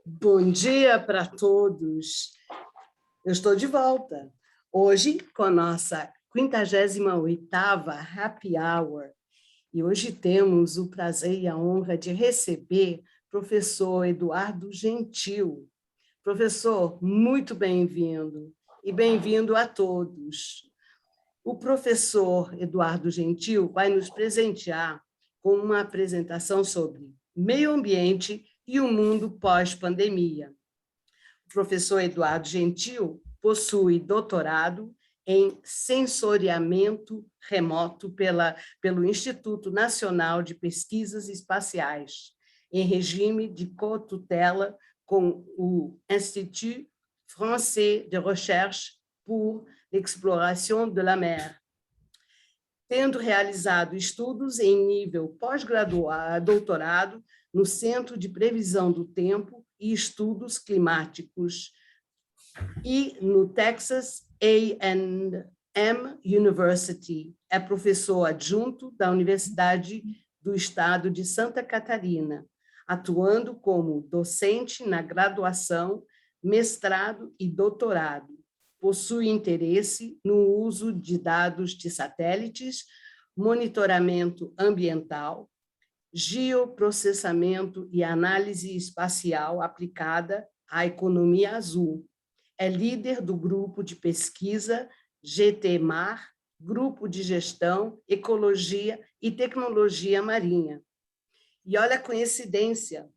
Bom dia para todos. Eu estou de volta. Hoje, com a nossa 58ª Happy Hour. E hoje temos o prazer e a honra de receber o professor Eduardo Gentil. Professor, muito bem-vindo. E bem-vindo a todos. O professor Eduardo Gentil vai nos presentear com uma apresentação sobre meio ambiente e o mundo pós-pandemia. O professor Eduardo Gentil possui doutorado em sensoriamento remoto pelo Instituto Nacional de Pesquisas Espaciais, em regime de cotutela com o Institut Français de Recherche pour l'exploration de la mer, tendo realizado estudos em nível pós-graduado, doutorado, no Centro de Previsão do Tempo e Estudos Climáticos e no Texas A&M University. É professor adjunto da Universidade do Estado de Santa Catarina, atuando como docente na graduação, mestrado e doutorado. Possui interesse no uso de dados de satélites, monitoramento ambiental, geoprocessamento e análise espacial aplicada à economia azul. É líder do grupo de pesquisa GTMAR, Grupo de Gestão, Ecologia e Tecnologia Marinha. E olha a coincidência,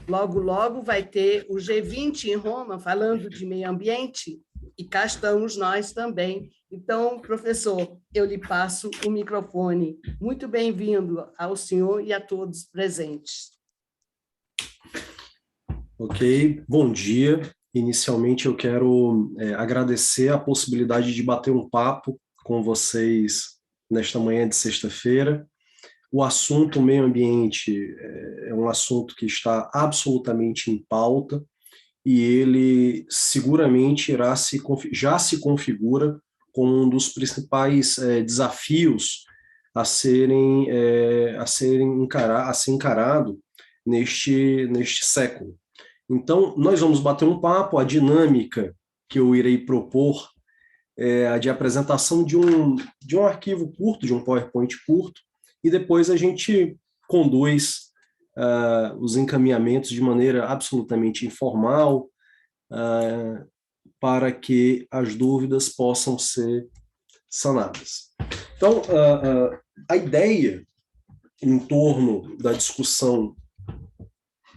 logo, logo vai ter o G20 em Roma, falando de meio ambiente, e cá estamos nós também. Então, professor, eu lhe passo o microfone. Muito bem-vindo ao senhor e a todos presentes. Ok, bom dia. Inicialmente eu quero agradecer a possibilidade de bater um papo com vocês nesta manhã de sexta-feira. O assunto meio ambiente é um assunto que está absolutamente em pauta e ele seguramente já se configura como um dos principais desafios a ser encarado neste século. Então, nós vamos bater um papo, a dinâmica que eu irei propor é a de apresentação de um arquivo curto, de um PowerPoint curto, e depois a gente conduz os encaminhamentos de maneira absolutamente informal, para que as dúvidas possam ser sanadas. Então, a ideia em torno da discussão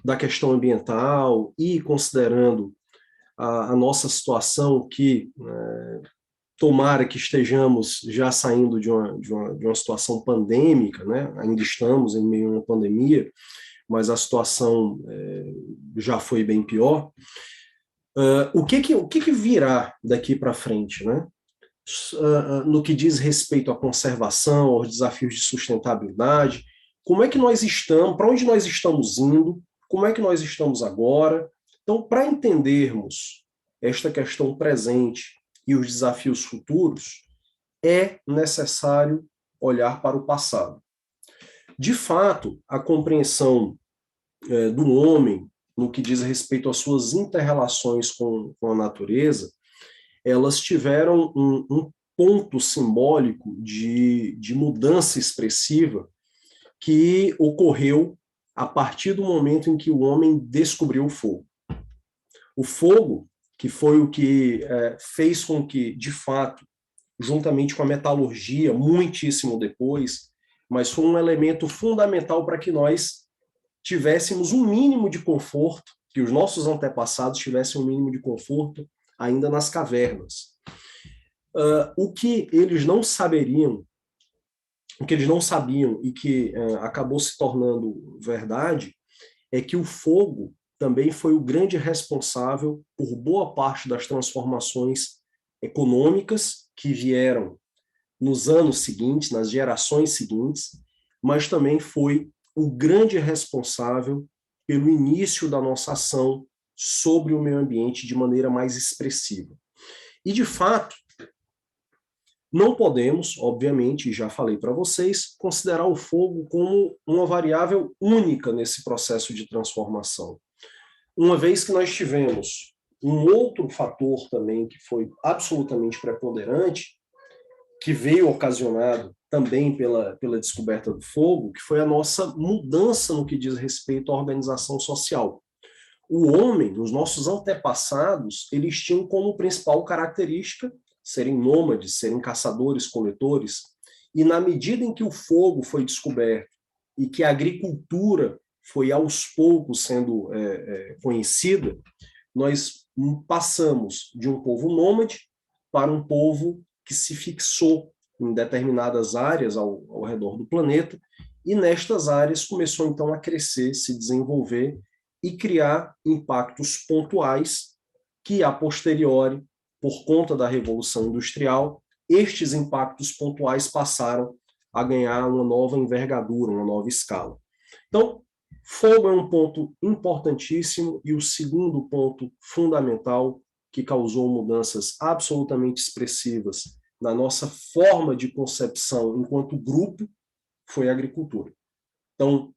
da questão ambiental e considerando a nossa situação que tomara que estejamos já saindo de uma situação pandêmica, né? Ainda estamos em meio a uma pandemia, mas a situação já foi bem pior. O que virá daqui para frente, né? No que diz respeito à conservação, aos desafios de sustentabilidade, como é que nós estamos, para onde nós estamos indo, como é que nós estamos agora. Então, para entendermos esta questão presente e os desafios futuros, é necessário olhar para o passado. De fato, a compreensão do homem, no que diz respeito às suas inter-relações com a natureza, elas tiveram um ponto simbólico de mudança expressiva que ocorreu a partir do momento em que o homem descobriu o fogo. O fogo, que foi o que fez com que, de fato, juntamente com a metalurgia, muitíssimo depois, mas foi um elemento fundamental para que nós tivéssemos um mínimo de conforto, que os nossos antepassados tivessem um mínimo de conforto ainda nas cavernas. O que eles não saberiam, o que eles não sabiam e que acabou se tornando verdade, é que o fogo também foi o grande responsável por boa parte das transformações econômicas que vieram nos anos seguintes, nas gerações seguintes, mas também foi o grande responsável pelo início da nossa ação sobre o meio ambiente de maneira mais expressiva. E, de fato, não podemos, obviamente, já falei para vocês, considerar o fogo como uma variável única nesse processo de transformação. uma vez que nós tivemos um outro fator também que foi absolutamente preponderante, que veio ocasionado também pela descoberta do fogo, que foi a nossa mudança no que diz respeito à organização social. O homem, os nossos antepassados, eles tinham como principal característica serem nômades, serem caçadores-coletores, e na medida em que o fogo foi descoberto e que a agricultura foi aos poucos sendo conhecida, nós passamos de um povo nômade para um povo que se fixou em determinadas áreas ao redor do planeta, e nestas áreas começou então a crescer, se desenvolver e criar impactos pontuais que, a posteriori, por conta da Revolução Industrial, estes impactos pontuais passaram a ganhar uma nova envergadura, uma nova escala. Então, fogo é um ponto importantíssimo, e o segundo ponto fundamental que causou mudanças absolutamente expressivas na nossa forma de concepção enquanto grupo foi a agricultura. Então,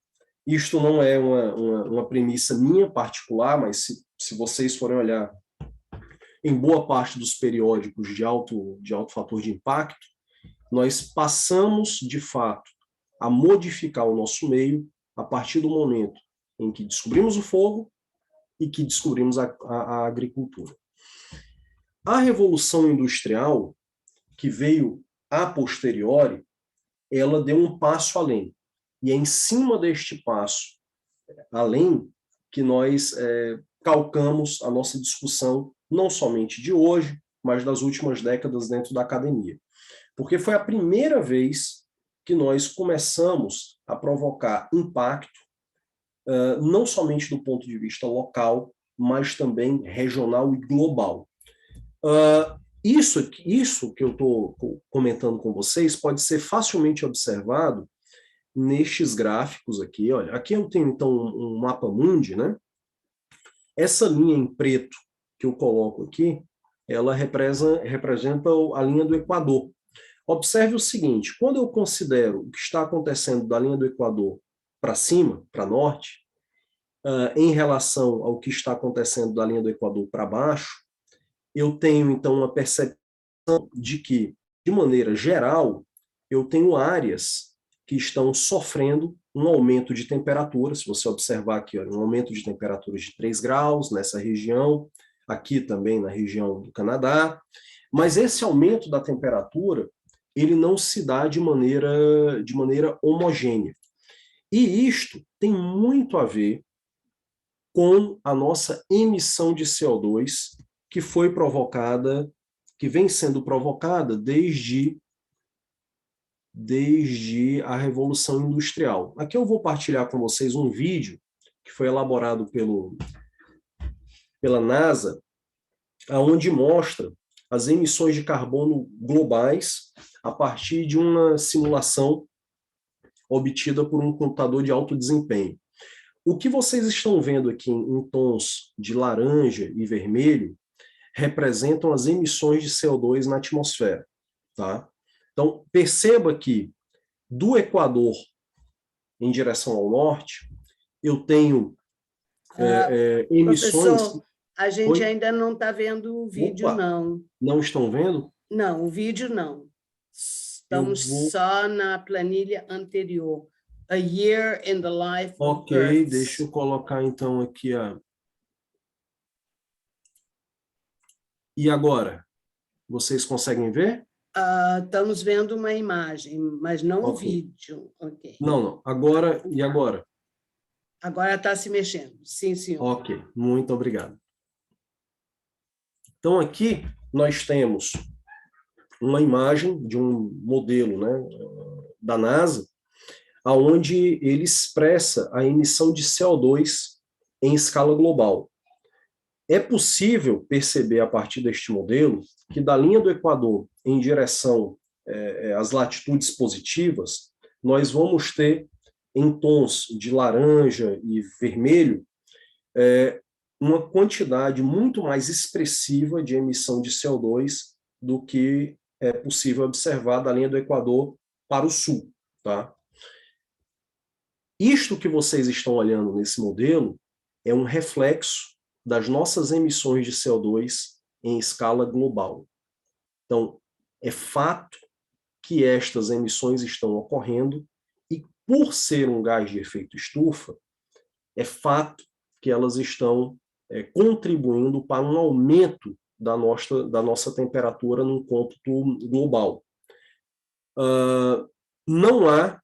isto não é uma premissa minha particular, mas se vocês forem olhar em boa parte dos periódicos de alto fator de impacto, nós passamos, de fato, a modificar o nosso meio a partir do momento em que descobrimos o fogo e que descobrimos a agricultura. A Revolução Industrial, que veio a posteriori, ela deu um passo além. E é em cima deste passo além que nós calcamos a nossa discussão, não somente de hoje, mas das últimas décadas dentro da academia. Porque foi a primeira vez que nós começamos a provocar impacto, não somente do ponto de vista local, mas também regional e global. Isso que eu estou comentando com vocês pode ser facilmente observado nestes gráficos aqui. Olha, aqui eu tenho então um mapa mundi, né? Essa linha em preto que eu coloco aqui, ela representa a linha do Equador. Observe o seguinte: quando eu considero o que está acontecendo da linha do Equador para cima, para norte, em relação ao que está acontecendo da linha do Equador para baixo, eu tenho então uma percepção de que, de maneira geral, eu tenho áreas que estão sofrendo um aumento de temperatura. Se você observar aqui, olha, um aumento de temperatura de 3 graus nessa região, aqui também na região do Canadá, mas esse aumento da temperatura, ele não se dá de maneira homogênea. E isto tem muito a ver com a nossa emissão de CO2, que foi provocada, que vem sendo provocada desde a Revolução Industrial. Aqui eu vou partilhar com vocês um vídeo que foi elaborado pela NASA, onde mostra as emissões de carbono globais a partir de uma simulação obtida por um computador de alto desempenho. O que vocês estão vendo aqui em tons de laranja e vermelho representam as emissões de CO2 na atmosfera, tá? Então, perceba que do Equador em direção ao norte, eu tenho emissões... Professor, a gente ainda não está vendo o vídeo, Opa, não. não estão vendo? Não, o vídeo não. Estamos só na planilha anterior. A Year in the Life of Ok, Earth. deixa eu colocar então aqui E agora? Vocês conseguem ver? Estamos vendo uma imagem, mas não o vídeo. Okay. Não. Agora, e agora? Agora está se mexendo. Sim, senhor. Ok, muito obrigado. Então, aqui nós temos uma imagem de um modelo, né, da NASA, onde ele expressa a emissão de CO2 em escala global. É possível perceber, a partir deste modelo, que da linha do Equador em direção às latitudes positivas, nós vamos ter, em tons de laranja e vermelho, uma quantidade muito mais expressiva de emissão de CO2 do que é possível observar da linha do Equador para o sul, tá? Isto que vocês estão olhando nesse modelo é um reflexo das nossas emissões de CO2 em escala global. Então, é fato que estas emissões estão ocorrendo e, por ser um gás de efeito estufa, é fato que elas estão contribuindo para um aumento da nossa temperatura num cômputo global. Não há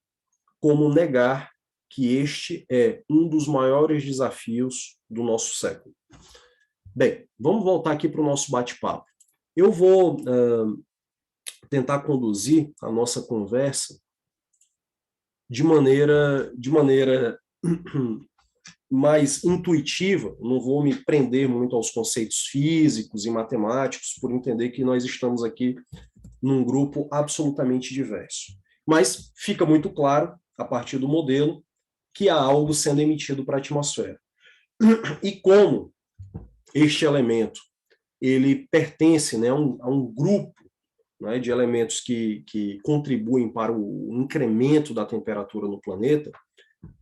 como negar que este é um dos maiores desafios do nosso século. Bem, vamos voltar aqui para o nosso bate-papo. Eu vou tentar conduzir a nossa conversa de maneira mais intuitiva, não vou me prender muito aos conceitos físicos e matemáticos, por entender que nós estamos aqui num grupo absolutamente diverso. Mas fica muito claro, a partir do modelo, que há algo sendo emitido para a atmosfera. E como este elemento ele pertence, né, a um grupo, né, de elementos que contribuem para o incremento da temperatura no planeta,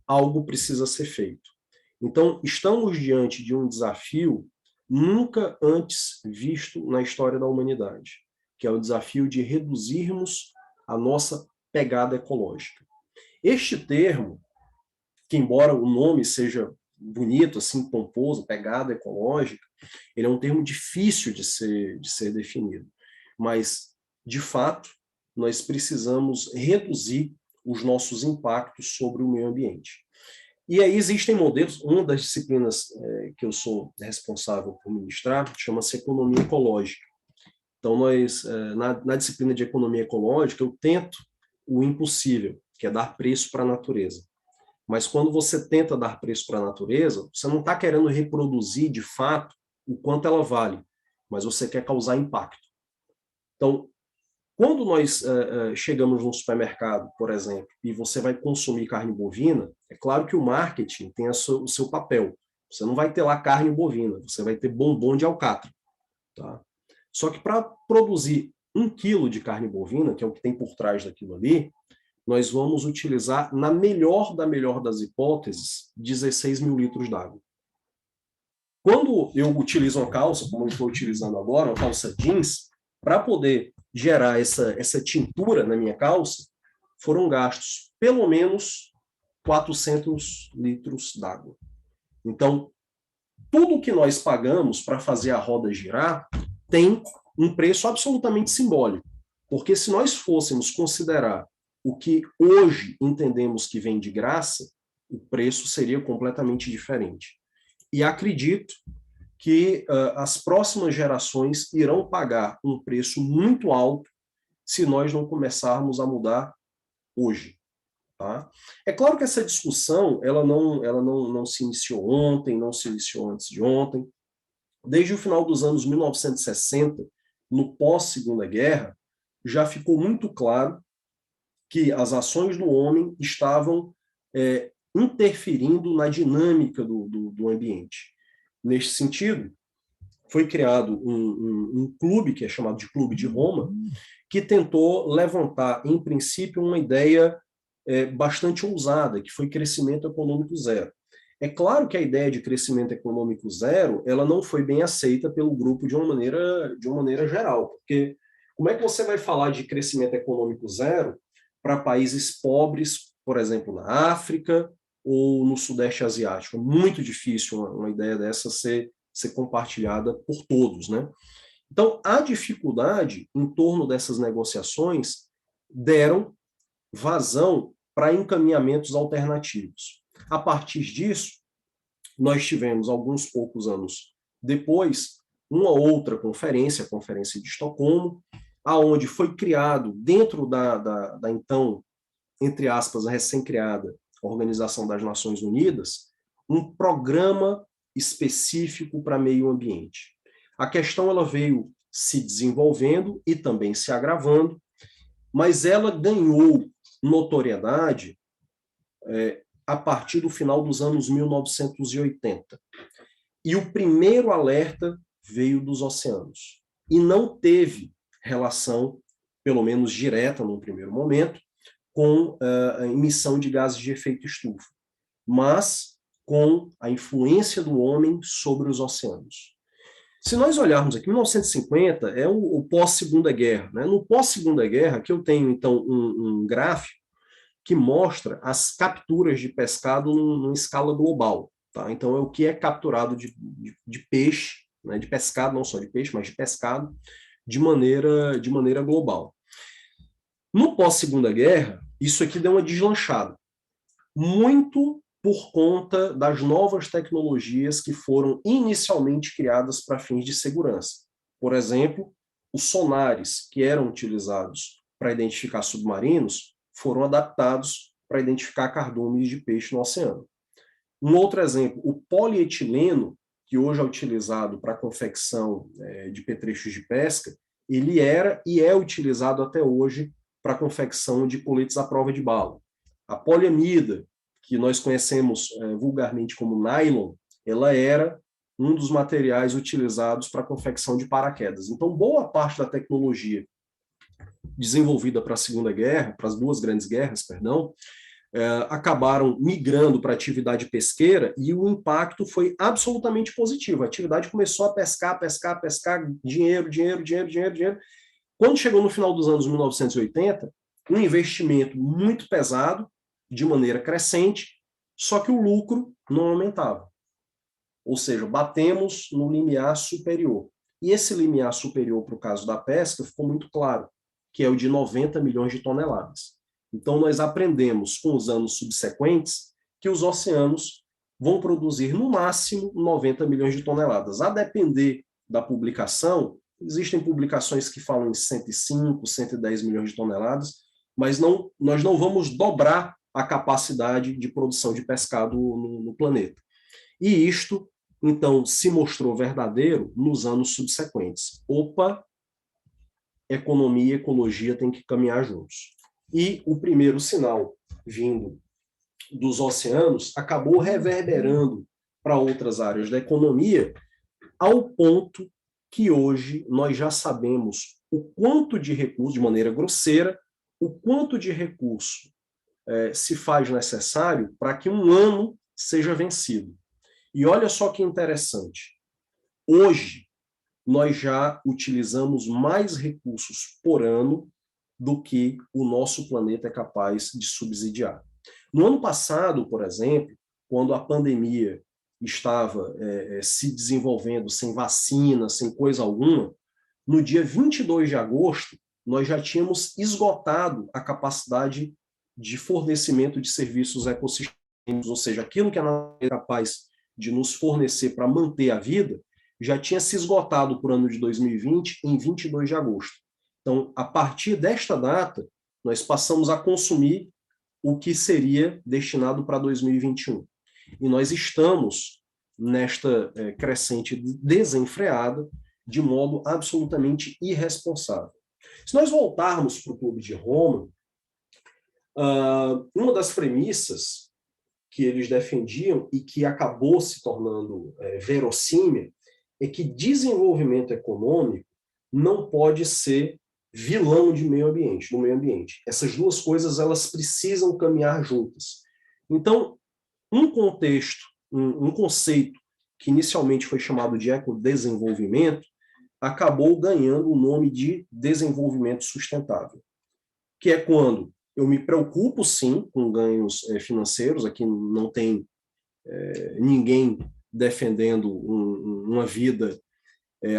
algo precisa ser feito. Então, estamos diante de um desafio nunca antes visto na história da humanidade, que é o desafio de reduzirmos a nossa pegada ecológica. Este termo, que embora o nome seja bonito, assim, pomposo, pegada ecológica, ele é um termo difícil de ser definido. Mas, de fato, nós precisamos reduzir os nossos impactos sobre o meio ambiente. E aí existem modelos, uma das disciplinas que eu sou responsável por ministrar chama-se economia ecológica. Então, na disciplina de economia ecológica, eu tento o impossível, que é dar preço para a natureza. Mas quando você tenta dar preço para a natureza, você não está querendo reproduzir, de fato, o quanto ela vale, mas você quer causar impacto. Então, quando nós chegamos num supermercado, por exemplo, e você vai consumir carne bovina, é claro que o marketing tem o seu papel. Você não vai ter lá carne bovina, você vai ter bombom de alcatra. Tá? Só que para produzir 1 quilo de carne bovina, que é o que tem por trás daquilo ali, nós vamos utilizar, na melhor das hipóteses, 16 mil litros d'água. Quando eu utilizo uma calça, como eu estou utilizando agora, uma calça jeans, para poder gerar essa tintura na minha calça, foram gastos pelo menos 400 litros d'água. Então, tudo que nós pagamos para fazer a roda girar tem um preço absolutamente simbólico. Porque se nós fôssemos considerar o que hoje entendemos que vem de graça, o preço seria completamente diferente. E acredito que as próximas gerações irão pagar um preço muito alto se nós não começarmos a mudar hoje. Tá? É claro que essa discussão ela não se iniciou ontem, não se iniciou antes de ontem. Desde o final dos anos 1960, no pós-Segunda Guerra, já ficou muito claro que as ações do homem estavam interferindo na dinâmica do ambiente. Neste sentido, foi criado um clube, que é chamado de Clube de Roma, que tentou levantar, em princípio, uma ideia bastante ousada, que foi crescimento econômico zero. É claro que a ideia de crescimento econômico zero, ela não foi bem aceita pelo grupo de uma maneira geral, porque como é que você vai falar de crescimento econômico zero para países pobres, por exemplo, na África ou no Sudeste Asiático? É muito difícil uma ideia dessa ser compartilhada por todos, né? Então, a dificuldade em torno dessas negociações deram vazão para encaminhamentos alternativos. A partir disso, nós tivemos, alguns poucos anos depois, uma outra conferência, a Conferência de Estocolmo, aonde foi criado, dentro da então, entre aspas, recém-criada Organização das Nações Unidas, um programa específico para meio ambiente. A questão ela veio se desenvolvendo e também se agravando, mas ela ganhou notoriedade a partir do final dos anos 1980. E o primeiro alerta veio dos oceanos. E não teve relação, pelo menos direta num primeiro momento, com a emissão de gases de efeito estufa. Mas com a influência do homem sobre os oceanos. Se nós olharmos aqui, 1950 é o pós-Segunda Guerra. Né? No pós-Segunda Guerra, aqui eu tenho, então, um gráfico que mostra as capturas de pescado numa escala global. Tá? Então, é o que é capturado de peixe, né? De pescado, não só de peixe, mas de pescado, de maneira global. No pós-Segunda Guerra, isso aqui deu uma deslanchada. Muito por conta das novas tecnologias que foram inicialmente criadas para fins de segurança. Por exemplo, os sonares que eram utilizados para identificar submarinos foram adaptados para identificar cardumes de peixe no oceano. Um outro exemplo, o polietileno, que hoje é utilizado para a confecção de petrechos de pesca, ele era e é utilizado até hoje para a confecção de coletes à prova de bala. A poliamida, que nós conhecemos vulgarmente como nylon, ela era um dos materiais utilizados para a confecção de paraquedas. Então, boa parte da tecnologia desenvolvida para a Segunda Guerra, para as duas grandes guerras, perdão, acabaram migrando para a atividade pesqueira e o impacto foi absolutamente positivo. A atividade começou a pescar, dinheiro. Quando chegou no final dos anos 1980, um investimento muito pesado, de maneira crescente, só que o lucro não aumentava. Ou seja, batemos no limiar superior. E esse limiar superior, para o caso da pesca, ficou muito claro, que é o de 90 milhões de toneladas. Então, nós aprendemos com os anos subsequentes que os oceanos vão produzir, no máximo, 90 milhões de toneladas. A depender da publicação, existem publicações que falam em 105, 110 milhões de toneladas, mas nós não vamos dobrar a capacidade de produção de pescado no planeta. E isto, então, se mostrou verdadeiro nos anos subsequentes. Opa, economia e ecologia têm que caminhar juntos. E o primeiro sinal vindo dos oceanos acabou reverberando para outras áreas da economia, ao ponto que hoje nós já sabemos o quanto de recurso, de maneira grosseira, o quanto de recurso se faz necessário para que um ano seja vencido. E olha só que interessante. Hoje, nós já utilizamos mais recursos por ano do que o nosso planeta é capaz de subsidiar. No ano passado, por exemplo, quando a pandemia estava se desenvolvendo sem vacina, sem coisa alguma, no dia 22 de agosto, nós já tínhamos esgotado a capacidade de fornecimento de serviços ecossistêmicos, ou seja, aquilo que a natureza é capaz de nos fornecer para manter a vida, já tinha se esgotado por ano de 2020 em 22 de agosto. Então, a partir desta data, nós passamos a consumir o que seria destinado para 2021. E nós estamos nesta crescente desenfreada de modo absolutamente irresponsável. Se nós voltarmos para o Clube de Roma, uma das premissas que eles defendiam e que acabou se tornando verossímil é que desenvolvimento econômico não pode ser vilão do meio ambiente. Essas duas coisas elas precisam caminhar juntas. Então, um contexto, um conceito que inicialmente foi chamado de ecodesenvolvimento, acabou ganhando o nome de desenvolvimento sustentável, que é quando eu me preocupo, sim, com ganhos financeiros. Aqui não tem ninguém defendendo uma vida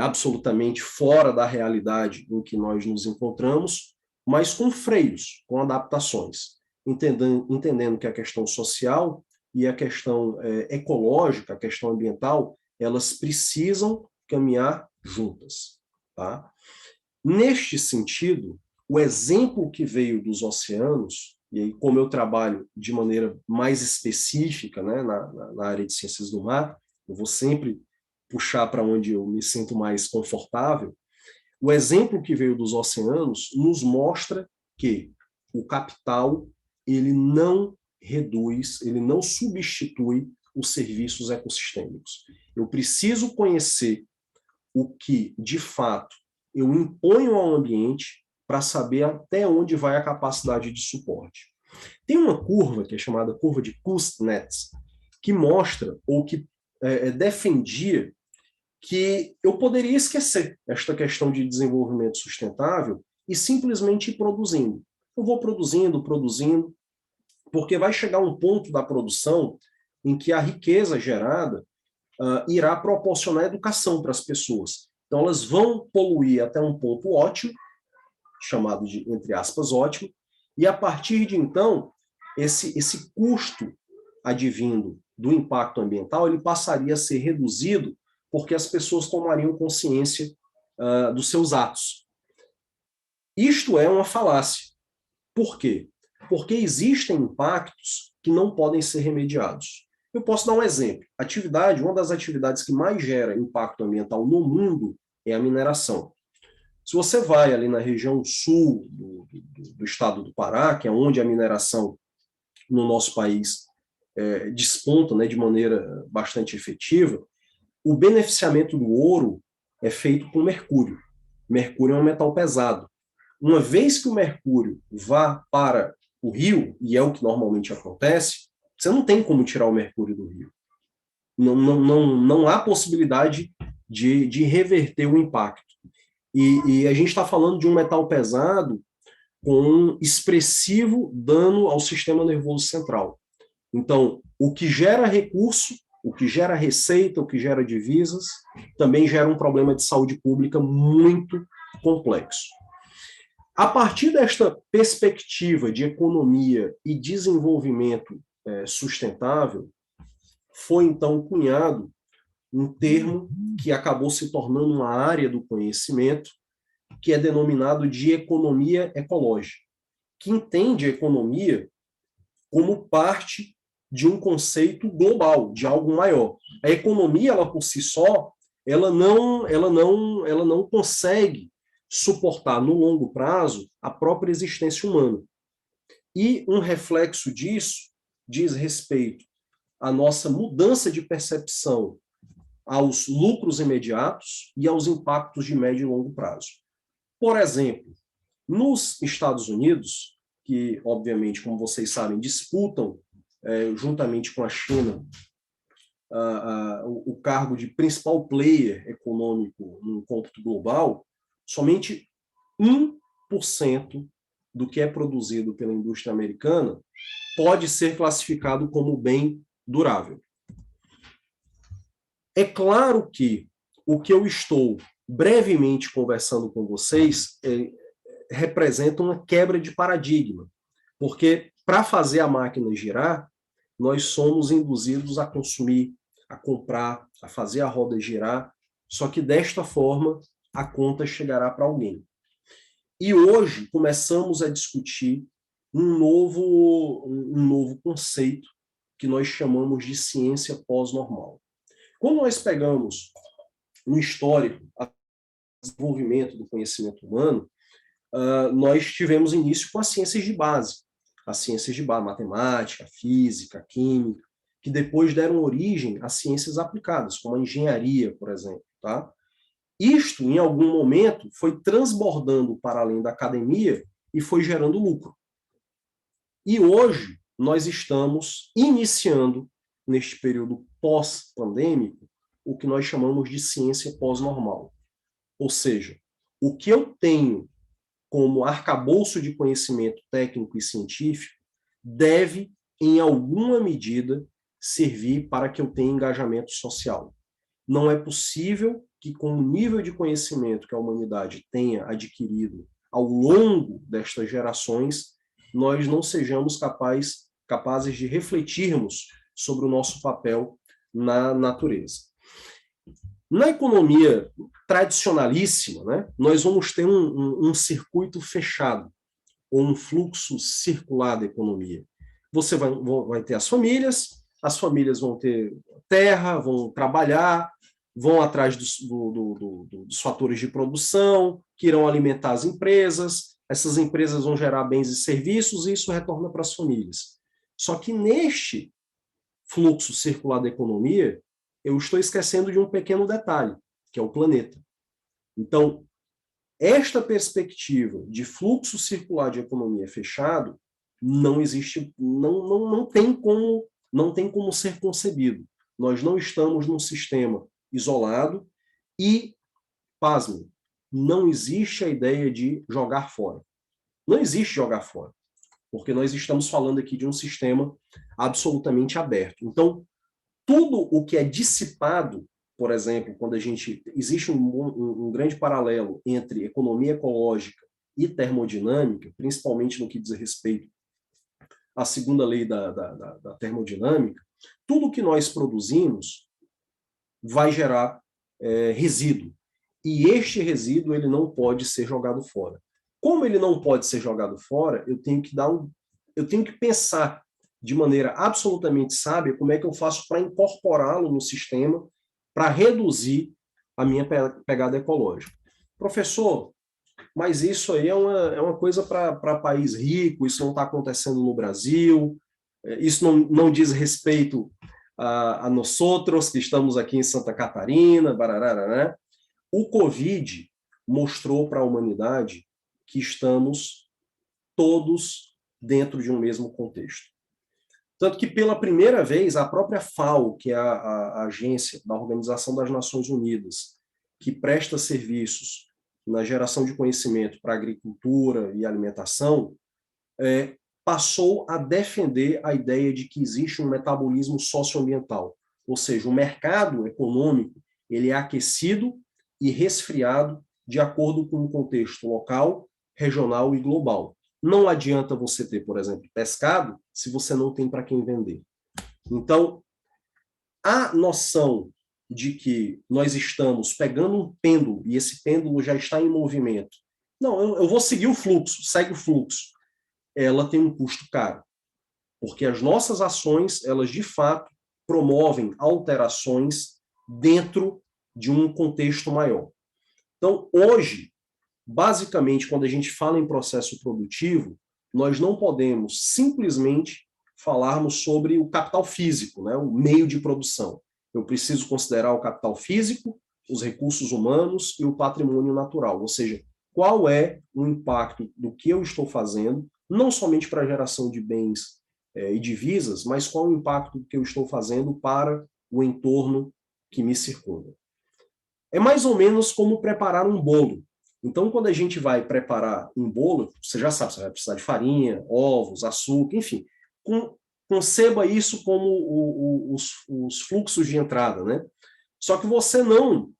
absolutamente fora da realidade em que nós nos encontramos, mas com freios, com adaptações, entendendo que a questão social e a questão ecológica, a questão ambiental, elas precisam caminhar juntas. Tá? Neste sentido, o exemplo que veio dos oceanos, e aí, como eu trabalho de maneira mais específica, né, na área de ciências do mar, eu vou sempre puxar para onde eu me sinto mais confortável. O exemplo que veio dos oceanos nos mostra que o capital ele não reduz, ele não substitui os serviços ecossistêmicos. Eu preciso conhecer o que, de fato, eu imponho ao ambiente para saber até onde vai a capacidade de suporte. Tem uma curva que é chamada curva de Kuznets, que mostra ou que defendia que eu poderia esquecer esta questão de desenvolvimento sustentável e simplesmente ir produzindo. Eu vou produzindo, porque vai chegar um ponto da produção em que a riqueza gerada irá proporcionar educação para as pessoas. Então, elas vão poluir até um ponto ótimo, chamado de, entre aspas, ótimo, e a partir de então, esse custo advindo do impacto ambiental, ele passaria a ser reduzido porque as pessoas tomariam consciência dos seus atos. Isto é uma falácia. Por quê? Porque existem impactos que não podem ser remediados. Eu posso dar um exemplo. Uma das atividades que mais gera impacto ambiental no mundo é a mineração. Se você vai ali na região sul do estado do Pará, que é onde a mineração no nosso país desponta, né, de maneira bastante efetiva, o beneficiamento do ouro é feito com mercúrio. Mercúrio é um metal pesado. Uma vez que o mercúrio vá para o rio, e é o que normalmente acontece, você não tem como tirar o mercúrio do rio. Não há possibilidade de reverter o impacto. E a gente está falando de um metal pesado com um expressivo dano ao sistema nervoso central. Então, o que gera recurso, o que gera receita, o que gera divisas, também gera um problema de saúde pública muito complexo. A partir desta perspectiva de economia e desenvolvimento sustentável, foi então cunhado um termo que acabou se tornando uma área do conhecimento, que é denominado de economia ecológica, que entende a economia como parte de um conceito global, de algo maior. A economia, ela por si só, ela não consegue suportar no longo prazo a própria existência humana. E um reflexo disso diz respeito à nossa mudança de percepção aos lucros imediatos e aos impactos de médio e longo prazo. Por exemplo, nos Estados Unidos, que, obviamente, como vocês sabem, disputam, juntamente com a China, o cargo de principal player econômico no cômputo global, somente 1% do que é produzido pela indústria americana pode ser classificado como bem durável. É claro que o que eu estou brevemente conversando com vocês representa uma quebra de paradigma, porque para fazer a máquina girar, nós somos induzidos a consumir, a comprar, a fazer a roda girar, só que desta forma a conta chegará para alguém. E hoje começamos a discutir um novo conceito que nós chamamos de ciência pós-normal. Quando nós pegamos um histórico do desenvolvimento do conhecimento humano, nós tivemos início com as ciências de base, matemática, física, química, que depois deram origem a ciências aplicadas, como a engenharia, por exemplo. Tá? Isto, em algum momento, foi transbordando para além da academia e foi gerando lucro. E hoje, nós estamos iniciando, neste período pós-pandêmico, o que nós chamamos de ciência pós-normal. Ou seja, o que eu tenho como arcabouço de conhecimento técnico e científico deve, em alguma medida, servir para que eu tenha engajamento social. Não é possível que, com o nível de conhecimento que a humanidade tenha adquirido ao longo destas gerações, nós não sejamos capazes de refletirmos sobre o nosso papel na natureza. Na economia tradicionalíssima, né, nós vamos ter um circuito fechado, ou um fluxo circular da economia. Você vai ter as famílias vão ter terra, vão trabalhar, vão atrás dos fatores de produção, que irão alimentar as empresas, essas empresas vão gerar bens e serviços, e isso retorna para as famílias. Só que neste fluxo circular da economia, eu estou esquecendo de um pequeno detalhe, que é o planeta. Então, esta perspectiva de fluxo circular de economia fechado não existe, não tem como não tem como ser concebido. Nós não estamos num sistema isolado e, pasmem, não existe a ideia de jogar fora. Não existe jogar fora, porque nós estamos falando aqui de um sistema absolutamente aberto. Então, tudo o que é dissipado, por exemplo, quando existe um grande paralelo entre economia ecológica e termodinâmica, principalmente no que diz respeito à segunda lei da termodinâmica, tudo que nós produzimos vai gerar resíduo. E este resíduo ele não pode ser jogado fora. Como ele não pode ser jogado fora, eu tenho que pensar de maneira absolutamente sábia como é que eu faço para incorporá-lo no sistema para reduzir a minha pegada ecológica. Professor, mas isso aí é uma coisa para país rico, isso não está acontecendo no Brasil, isso não diz respeito a nós outros que estamos aqui em Santa Catarina, barará, né? O Covid mostrou para a humanidade que estamos todos dentro de um mesmo contexto. Tanto que, pela primeira vez, a própria FAO, que é a agência da Organização das Nações Unidas, que presta serviços na geração de conhecimento para agricultura e alimentação, passou a defender a ideia de que existe um metabolismo socioambiental, ou seja, o mercado econômico ele é aquecido e resfriado de acordo com o contexto local, regional e global. Não adianta você ter, por exemplo, pescado se você não tem para quem vender. Então, a noção de que nós estamos pegando um pêndulo e esse pêndulo já está em movimento. Não, eu vou seguir o fluxo, segue o fluxo. Ela tem um custo caro, porque as nossas ações, elas de fato promovem alterações dentro de um contexto maior. Então, hoje, basicamente, quando a gente fala em processo produtivo, nós não podemos simplesmente falarmos sobre o capital físico, né, o meio de produção. Eu preciso considerar o capital físico, os recursos humanos e o patrimônio natural, ou seja, qual é o impacto do que eu estou fazendo, não somente para a geração de bens e divisas, mas qual o impacto que eu estou fazendo para o entorno que me circunda. É mais ou menos como preparar um bolo. Então, quando a gente vai preparar um bolo, você já sabe, você vai precisar de farinha, ovos, açúcar, enfim. Conceba isso como os fluxos de entrada, né? Só que você não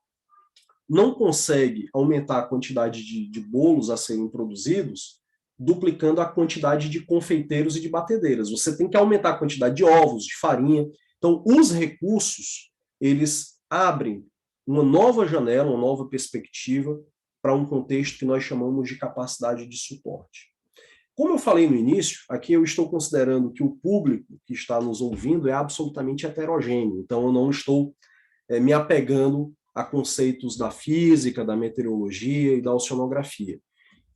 consegue aumentar a quantidade de bolos a serem produzidos duplicando a quantidade de confeiteiros e de batedeiras. Você tem que aumentar a quantidade de ovos, de farinha. Então, os recursos, eles abrem uma nova janela, uma nova perspectiva para um contexto que nós chamamos de capacidade de suporte. Como eu falei no início, aqui eu estou considerando que o público que está nos ouvindo é absolutamente heterogêneo, então eu não estou me apegando a conceitos da física, da meteorologia e da oceanografia.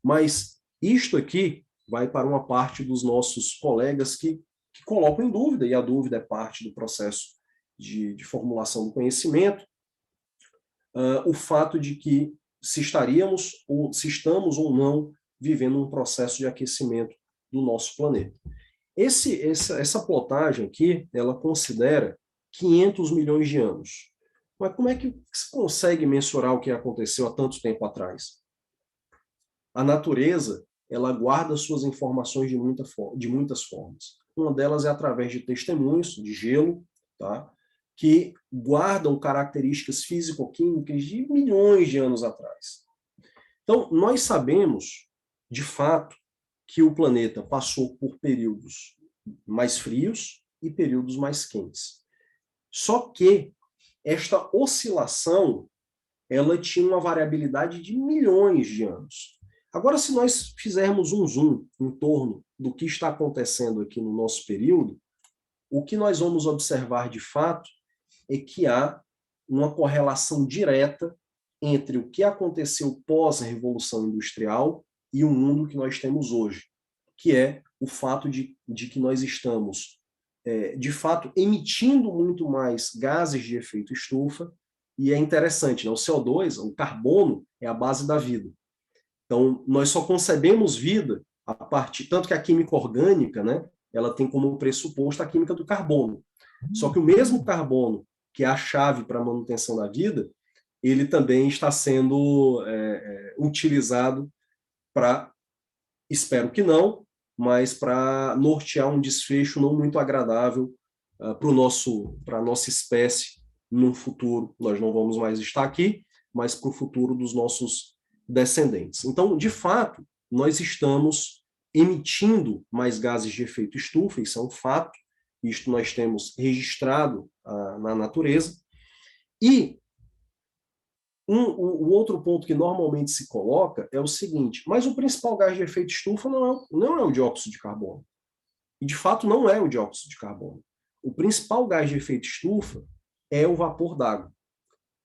Mas isto aqui vai para uma parte dos nossos colegas que colocam em dúvida, e a dúvida é parte do processo de formulação do conhecimento, o fato de que se estamos ou não vivendo um processo de aquecimento do nosso planeta. Essa plotagem aqui, ela considera 500 milhões de anos. Mas como é que se consegue mensurar o que aconteceu há tanto tempo atrás? A natureza, ela guarda suas informações de muitas formas. Uma delas é através de testemunhos, de gelo, tá? Que guardam características físico-químicas de milhões de anos atrás. Então, nós sabemos, de fato, que o planeta passou por períodos mais frios e períodos mais quentes. Só que esta oscilação, ela tinha uma variabilidade de milhões de anos. Agora, se nós fizermos um zoom em torno do que está acontecendo aqui no nosso período, o que nós vamos observar de fato é que há uma correlação direta entre o que aconteceu pós-revolução industrial e o mundo que nós temos hoje, que é o fato de que nós estamos, de fato, emitindo muito mais gases de efeito estufa, e é interessante, né? O CO2, o carbono, é a base da vida. Então, nós só concebemos vida a partir, tanto que a química orgânica, né, ela tem como pressuposto a química do carbono. Só que o mesmo carbono, que é a chave para a manutenção da vida, ele também está sendo utilizado para, espero que não, mas para nortear um desfecho não muito agradável para a nossa espécie no futuro. Nós não vamos mais estar aqui, mas para o futuro dos nossos descendentes. Então, de fato, nós estamos emitindo mais gases de efeito estufa, isso é um fato, isto nós temos registrado na natureza. E o outro ponto que normalmente se coloca é o seguinte, mas o principal gás de efeito estufa não é o dióxido de carbono. E, de fato, não é o dióxido de carbono. O principal gás de efeito estufa é o vapor d'água.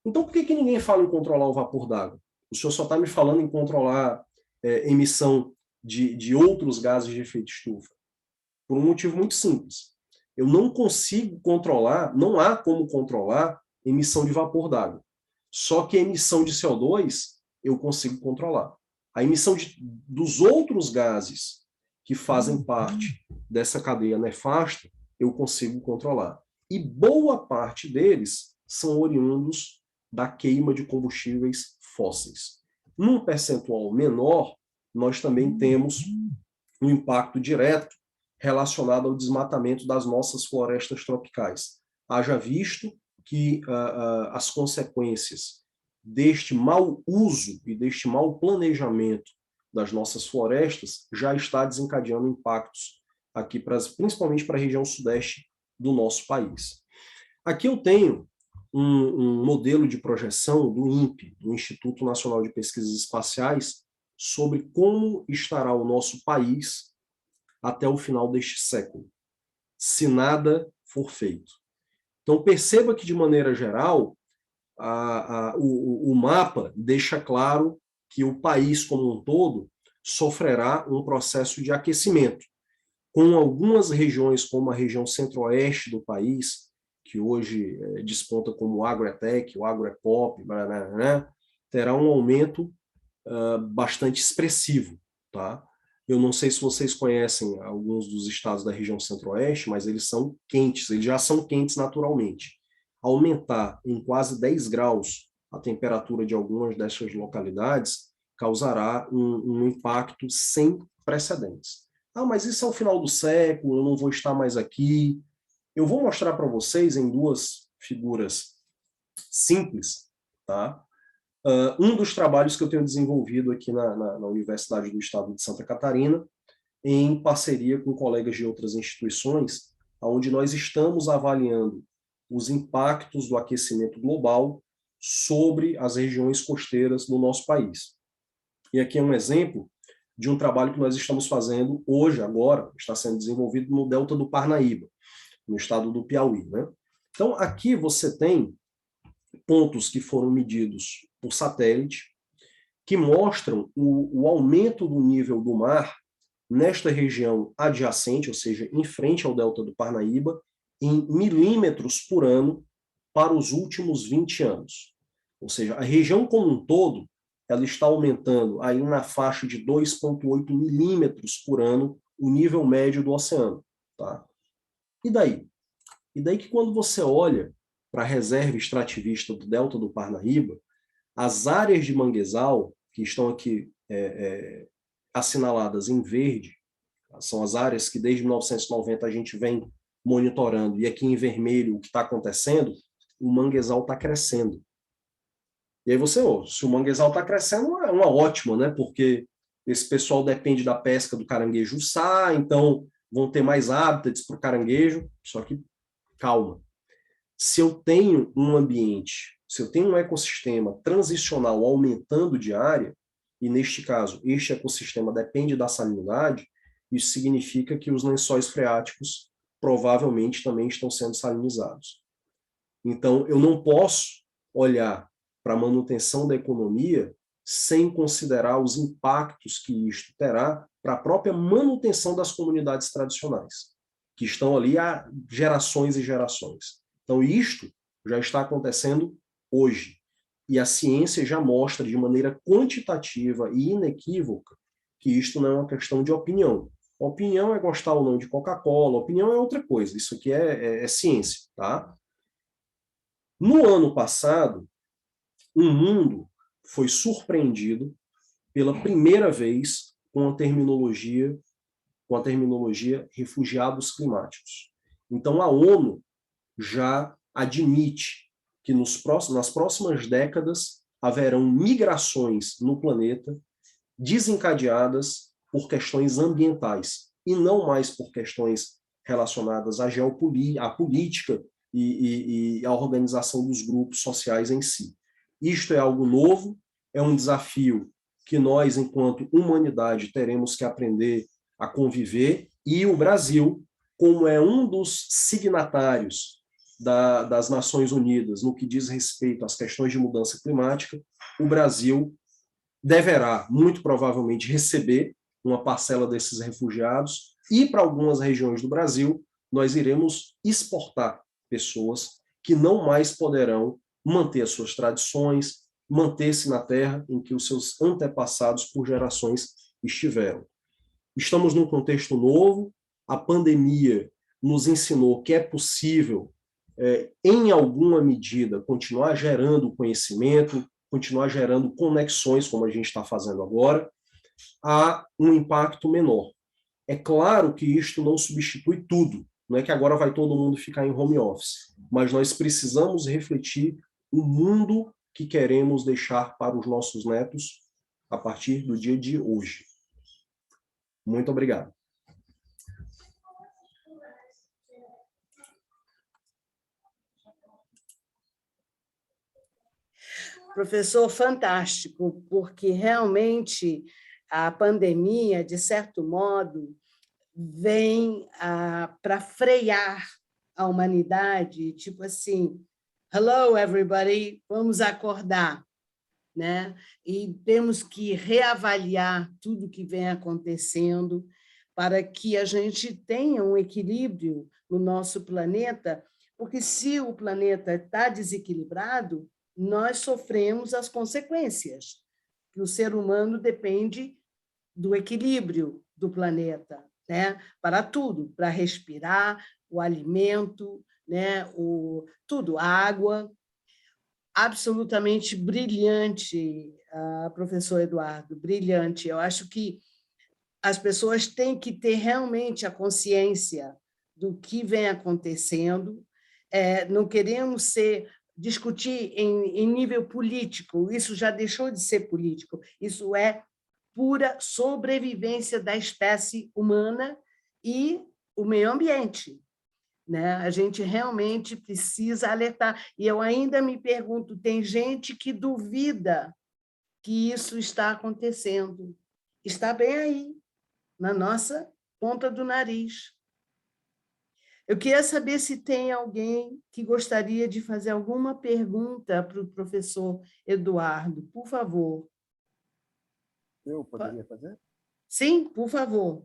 Então, por que ninguém fala em controlar o vapor d'água? O senhor só está me falando em controlar emissão de outros gases de efeito estufa. Por um motivo muito simples. Eu não consigo controlar, não há como controlar emissão de vapor d'água. Só que a emissão de CO2 eu consigo controlar. A emissão dos outros gases que fazem parte dessa cadeia nefasta, eu consigo controlar. E boa parte deles são oriundos da queima de combustíveis fósseis. Num percentual menor, nós também temos um impacto direto relacionado ao desmatamento das nossas florestas tropicais. Haja visto que as consequências deste mau uso e deste mau planejamento das nossas florestas já está desencadeando impactos aqui, principalmente para a região sudeste do nosso país. Aqui eu tenho um modelo de projeção do INPE, do Instituto Nacional de Pesquisas Espaciais, sobre como estará o nosso país até o final deste século, se nada for feito. Então, perceba que, de maneira geral, o mapa deixa claro que o país como um todo sofrerá um processo de aquecimento, com algumas regiões, como a região centro-oeste do país, que hoje desponta como o agro-tech, o agro-pop, terá um aumento bastante expressivo. Tá? Eu não sei se vocês conhecem alguns dos estados da região centro-oeste, mas eles são quentes, eles já são quentes naturalmente. Aumentar em quase 10 graus a temperatura de algumas dessas localidades causará um impacto sem precedentes. Ah, mas isso é o final do século, eu não vou estar mais aqui. Eu vou mostrar para vocês em duas figuras simples, tá? Um dos trabalhos que eu tenho desenvolvido aqui na Universidade do Estado de Santa Catarina, em parceria com colegas de outras instituições, onde nós estamos avaliando os impactos do aquecimento global sobre as regiões costeiras do nosso país. E aqui é um exemplo de um trabalho que nós estamos fazendo hoje, agora, está sendo desenvolvido no Delta do Parnaíba, no estado do Piauí. Né? Então, aqui você tem pontos que foram medidos por satélite, que mostram o aumento do nível do mar nesta região adjacente, ou seja, em frente ao Delta do Parnaíba, em milímetros por ano para os últimos 20 anos. Ou seja, a região como um todo, ela está aumentando aí na faixa de 2,8 milímetros por ano o nível médio do oceano. Tá? E daí? E daí que quando você olha para a reserva extrativista do Delta do Parnaíba, as áreas de manguezal, que estão aqui assinaladas em verde, são as áreas que desde 1990 a gente vem monitorando, e aqui em vermelho o que está acontecendo, o manguezal está crescendo. E aí você, se o manguezal está crescendo, é uma ótima, né? Porque esse pessoal depende da pesca do caranguejo sá, então vão ter mais hábitats para o caranguejo, só que calma. Se eu tenho um ambiente, se eu tenho um ecossistema transicional aumentando de área, e neste caso, este ecossistema depende da salinidade, isso significa que os lençóis freáticos provavelmente também estão sendo salinizados. Então, eu não posso olhar para a manutenção da economia sem considerar os impactos que isto terá para a própria manutenção das comunidades tradicionais, que estão ali há gerações e gerações. Então, isto já está acontecendo hoje. E a ciência já mostra de maneira quantitativa e inequívoca que isto não é uma questão de opinião. Opinião é gostar ou não de Coca-Cola, opinião é outra coisa, isso aqui é ciência, tá? No ano passado, o mundo foi surpreendido pela primeira vez com a terminologia refugiados climáticos. Então, a ONU já admite que nas próximas décadas haverão migrações no planeta desencadeadas por questões ambientais e não mais por questões relacionadas à política e à organização dos grupos sociais em si. Isto é algo novo, é um desafio que nós, enquanto humanidade, teremos que aprender a conviver, e o Brasil, como é um dos signatários das Nações Unidas no que diz respeito às questões de mudança climática, o Brasil deverá, muito provavelmente, receber uma parcela desses refugiados, e para algumas regiões do Brasil, nós iremos exportar pessoas que não mais poderão manter as suas tradições, manter-se na terra em que os seus antepassados por gerações estiveram. Estamos num contexto novo, a pandemia nos ensinou que é possível, em alguma medida, continuar gerando conhecimento, continuar gerando conexões, como a gente está fazendo agora, a um impacto menor. É claro que isto não substitui tudo, não é que agora vai todo mundo ficar em home office, mas nós precisamos refletir o mundo que queremos deixar para os nossos netos a partir do dia de hoje. Muito obrigado. Professor, fantástico, porque realmente a pandemia, de certo modo, vem para frear a humanidade, tipo assim, hello, everybody, vamos acordar, né? E temos que reavaliar tudo que vem acontecendo para que a gente tenha um equilíbrio no nosso planeta, porque se o planeta está desequilibrado, nós sofremos as consequências, que o ser humano depende do equilíbrio do planeta, né? Para tudo, para respirar, o alimento, né? Tudo, a água. Absolutamente brilhante, professor Eduardo, brilhante. Eu acho que as pessoas têm que ter realmente a consciência do que vem acontecendo. Não queremos discutir em nível político, isso já deixou de ser político, isso é pura sobrevivência da espécie humana e o meio ambiente, né? A gente realmente precisa alertar. E eu ainda me pergunto, tem gente que duvida que isso está acontecendo. Está bem aí, na nossa ponta do nariz. Eu queria saber se tem alguém que gostaria de fazer alguma pergunta para o professor Eduardo. Por favor. Eu poderia fazer? Sim, por favor.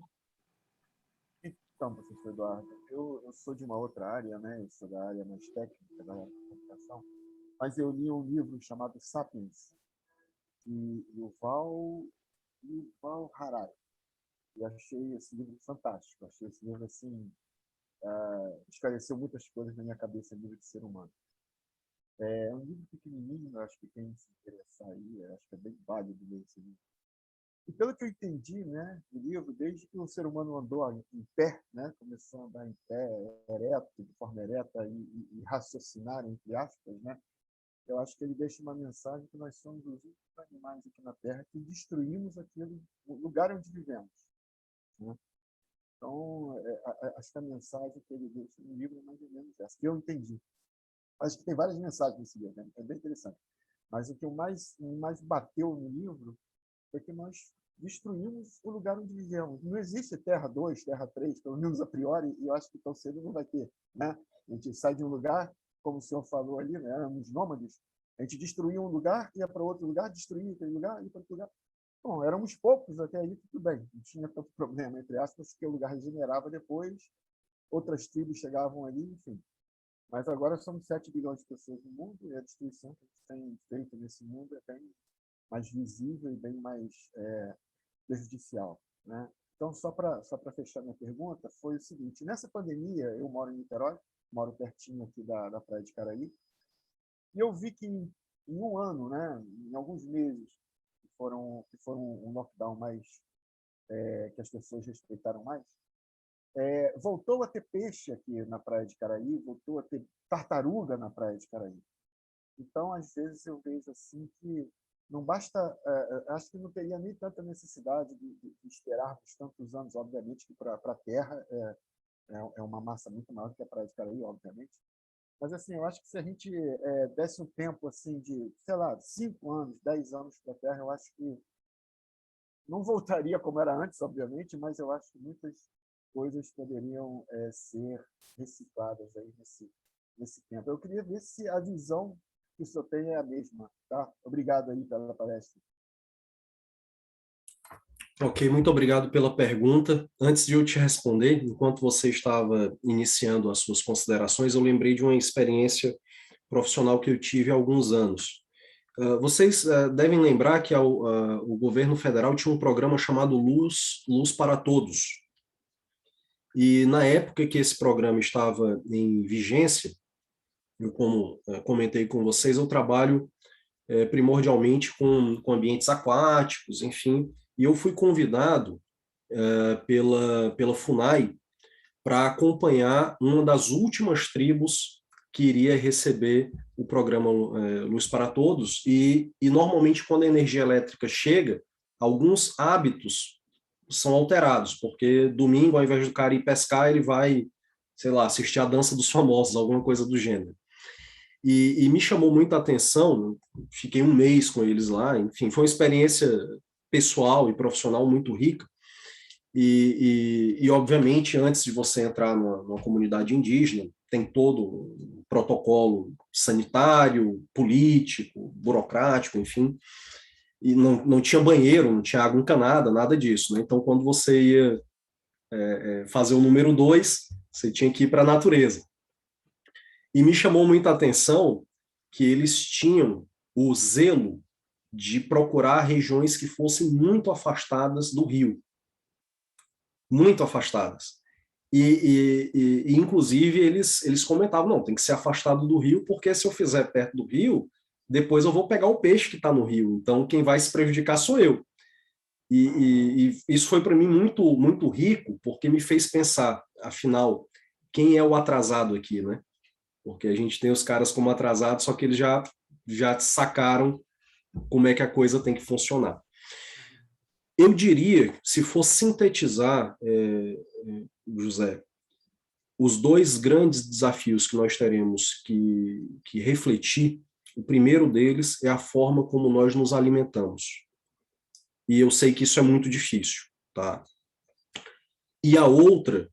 Então, professor Eduardo, eu sou de uma outra área, né? Eu sou da área mais técnica da computação, mas eu li um livro chamado Sapiens, de Yuval Harari. E achei esse livro fantástico. Achei esse livro assim, esclareceu muitas coisas na minha cabeça, livro de ser humano. É um livro pequenininho, acho que quem se interessar aí, acho que é bem válido ler esse livro. E pelo que eu entendi, né, do livro, desde que o ser humano andou em pé, né, começou a andar em pé, ereto, de forma ereta e raciocinar, entre aspas, né, eu acho que ele deixa uma mensagem que nós somos os únicos animais aqui na Terra que destruímos o lugar onde vivemos, né? Então, acho que a mensagem que ele deixa no livro é mais ou menos essa, que eu entendi. Acho que tem várias mensagens nesse livro, né? É bem interessante. Mas o que mais bateu no livro foi que nós destruímos o lugar onde vivemos. Não existe Terra 2, Terra 3, pelo menos a priori, e eu acho que tão cedo não vai ter, né? A gente sai de um lugar, como o senhor falou ali, né? Éramos nômades, a gente destruía um lugar, ia para outro lugar, destruía aquele lugar, ia para outro lugar. Bom, éramos poucos até aí, tudo bem, não tinha tanto problema, entre aspas, porque o lugar regenerava depois, outras tribos chegavam ali, enfim. Mas agora somos 7 bilhões de pessoas no mundo, e a destruição que a gente tem feito nesse mundo é bem mais visível e bem mais prejudicial, né? Então, só para fechar minha pergunta, foi o seguinte: nessa pandemia, eu moro em Niterói, moro pertinho aqui da Praia de Caraí, e eu vi que em um ano, né, em alguns meses, que foram um lockdown mais, que as pessoas respeitaram mais, voltou a ter peixe aqui na Praia de Caraí, voltou a ter tartaruga na Praia de Caraí. Então, às vezes, eu vejo assim que não basta, acho que não teria nem tanta necessidade de esperarmos tantos anos, obviamente, que para a Terra é uma massa muito maior que a Praia de Caraí, obviamente. Mas, assim, eu acho que se a gente desse um tempo assim de, sei lá, 5 anos, 10 anos para a Terra, eu acho que não voltaria como era antes, obviamente, mas eu acho que muitas coisas poderiam ser recicladas aí nesse tempo. Eu queria ver se a visão que o senhor tem é a mesma. Tá? Obrigado aí pela palestra. Ok, muito obrigado pela pergunta. Antes de eu te responder, enquanto você estava iniciando as suas considerações, eu lembrei de uma experiência profissional que eu tive há alguns anos. Vocês devem lembrar que o governo federal tinha um programa chamado Luz para Todos. E na época que esse programa estava em vigência, eu, como comentei com vocês, eu trabalho primordialmente com ambientes aquáticos, enfim, e eu fui convidado pela FUNAI para acompanhar uma das últimas tribos que iria receber o programa Luz para Todos, e normalmente quando a energia elétrica chega, alguns hábitos são alterados, porque domingo, ao invés do cara ir pescar, ele vai, sei lá, assistir a Dança dos Famosos, alguma coisa do gênero. E me chamou muita atenção, fiquei um mês com eles lá, enfim, foi uma experiência pessoal e profissional muito rica. E obviamente, antes de você entrar numa comunidade indígena, tem todo o protocolo sanitário, político, burocrático, enfim, e não tinha banheiro, não tinha água encanada, nada disso, né? Então, quando você ia fazer o número 2, você tinha que ir para a natureza. E me chamou muita atenção que eles tinham o zelo de procurar regiões que fossem muito afastadas do rio. Muito afastadas. Inclusive, eles comentavam, não, tem que ser afastado do rio, porque se eu fizer perto do rio, depois eu vou pegar o peixe que está no rio. Então, quem vai se prejudicar sou eu. E isso foi para mim muito, muito rico, porque me fez pensar, afinal, quem é o atrasado aqui, né? Porque a gente tem os caras como atrasados, só que eles já sacaram como é que a coisa tem que funcionar. Eu diria, se for sintetizar, José, os dois grandes desafios que nós teremos que refletir, o primeiro deles é a forma como nós nos alimentamos. E eu sei que isso é muito difícil, tá? E a outra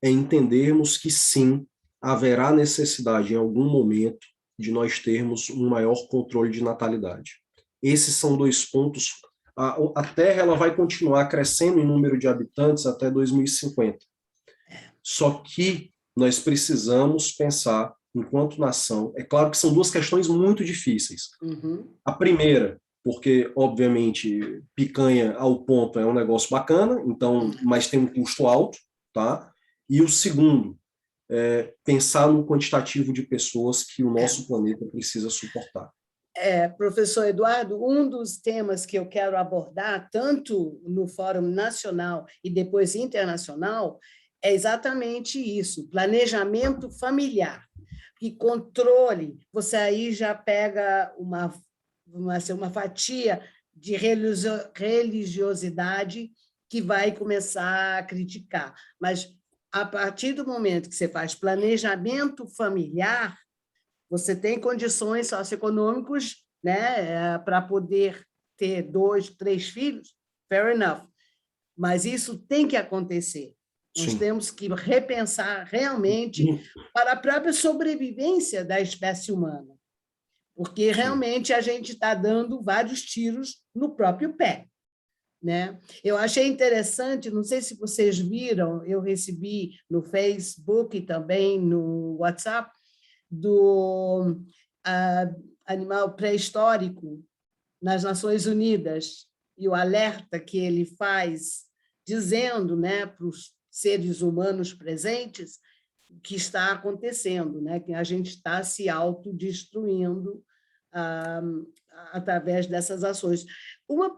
é entendermos que sim, haverá necessidade em algum momento de nós termos um maior controle de natalidade. Esses são dois pontos. A Terra ela vai continuar crescendo em número de habitantes até 2050. Só que nós precisamos pensar, enquanto nação, é claro que são duas questões muito difíceis. Uhum. A primeira, porque, obviamente, picanha ao ponto é um negócio bacana, então, mas tem um custo alto, tá? E o segundo, pensar no quantitativo de pessoas que o nosso planeta precisa suportar. Professor Eduardo, um dos temas que eu quero abordar, tanto no Fórum Nacional e depois internacional, é exatamente isso, planejamento familiar. E controle, você aí já pega uma fatia de religiosidade que vai começar a criticar. Mas, a partir do momento que você faz planejamento familiar, você tem condições socioeconômicas, né, para poder ter 2, 3 filhos, fair enough. Mas isso tem que acontecer. Nós Sim. temos que repensar realmente para a própria sobrevivência da espécie humana, porque realmente a gente está dando vários tiros no próprio pé. Né? Eu achei interessante, não sei se vocês viram, eu recebi no Facebook e também no WhatsApp, do animal pré-histórico nas Nações Unidas, e o alerta que ele faz dizendo, né, para os seres humanos presentes o que está acontecendo, né, que a gente está se autodestruindo através dessas ações. Uma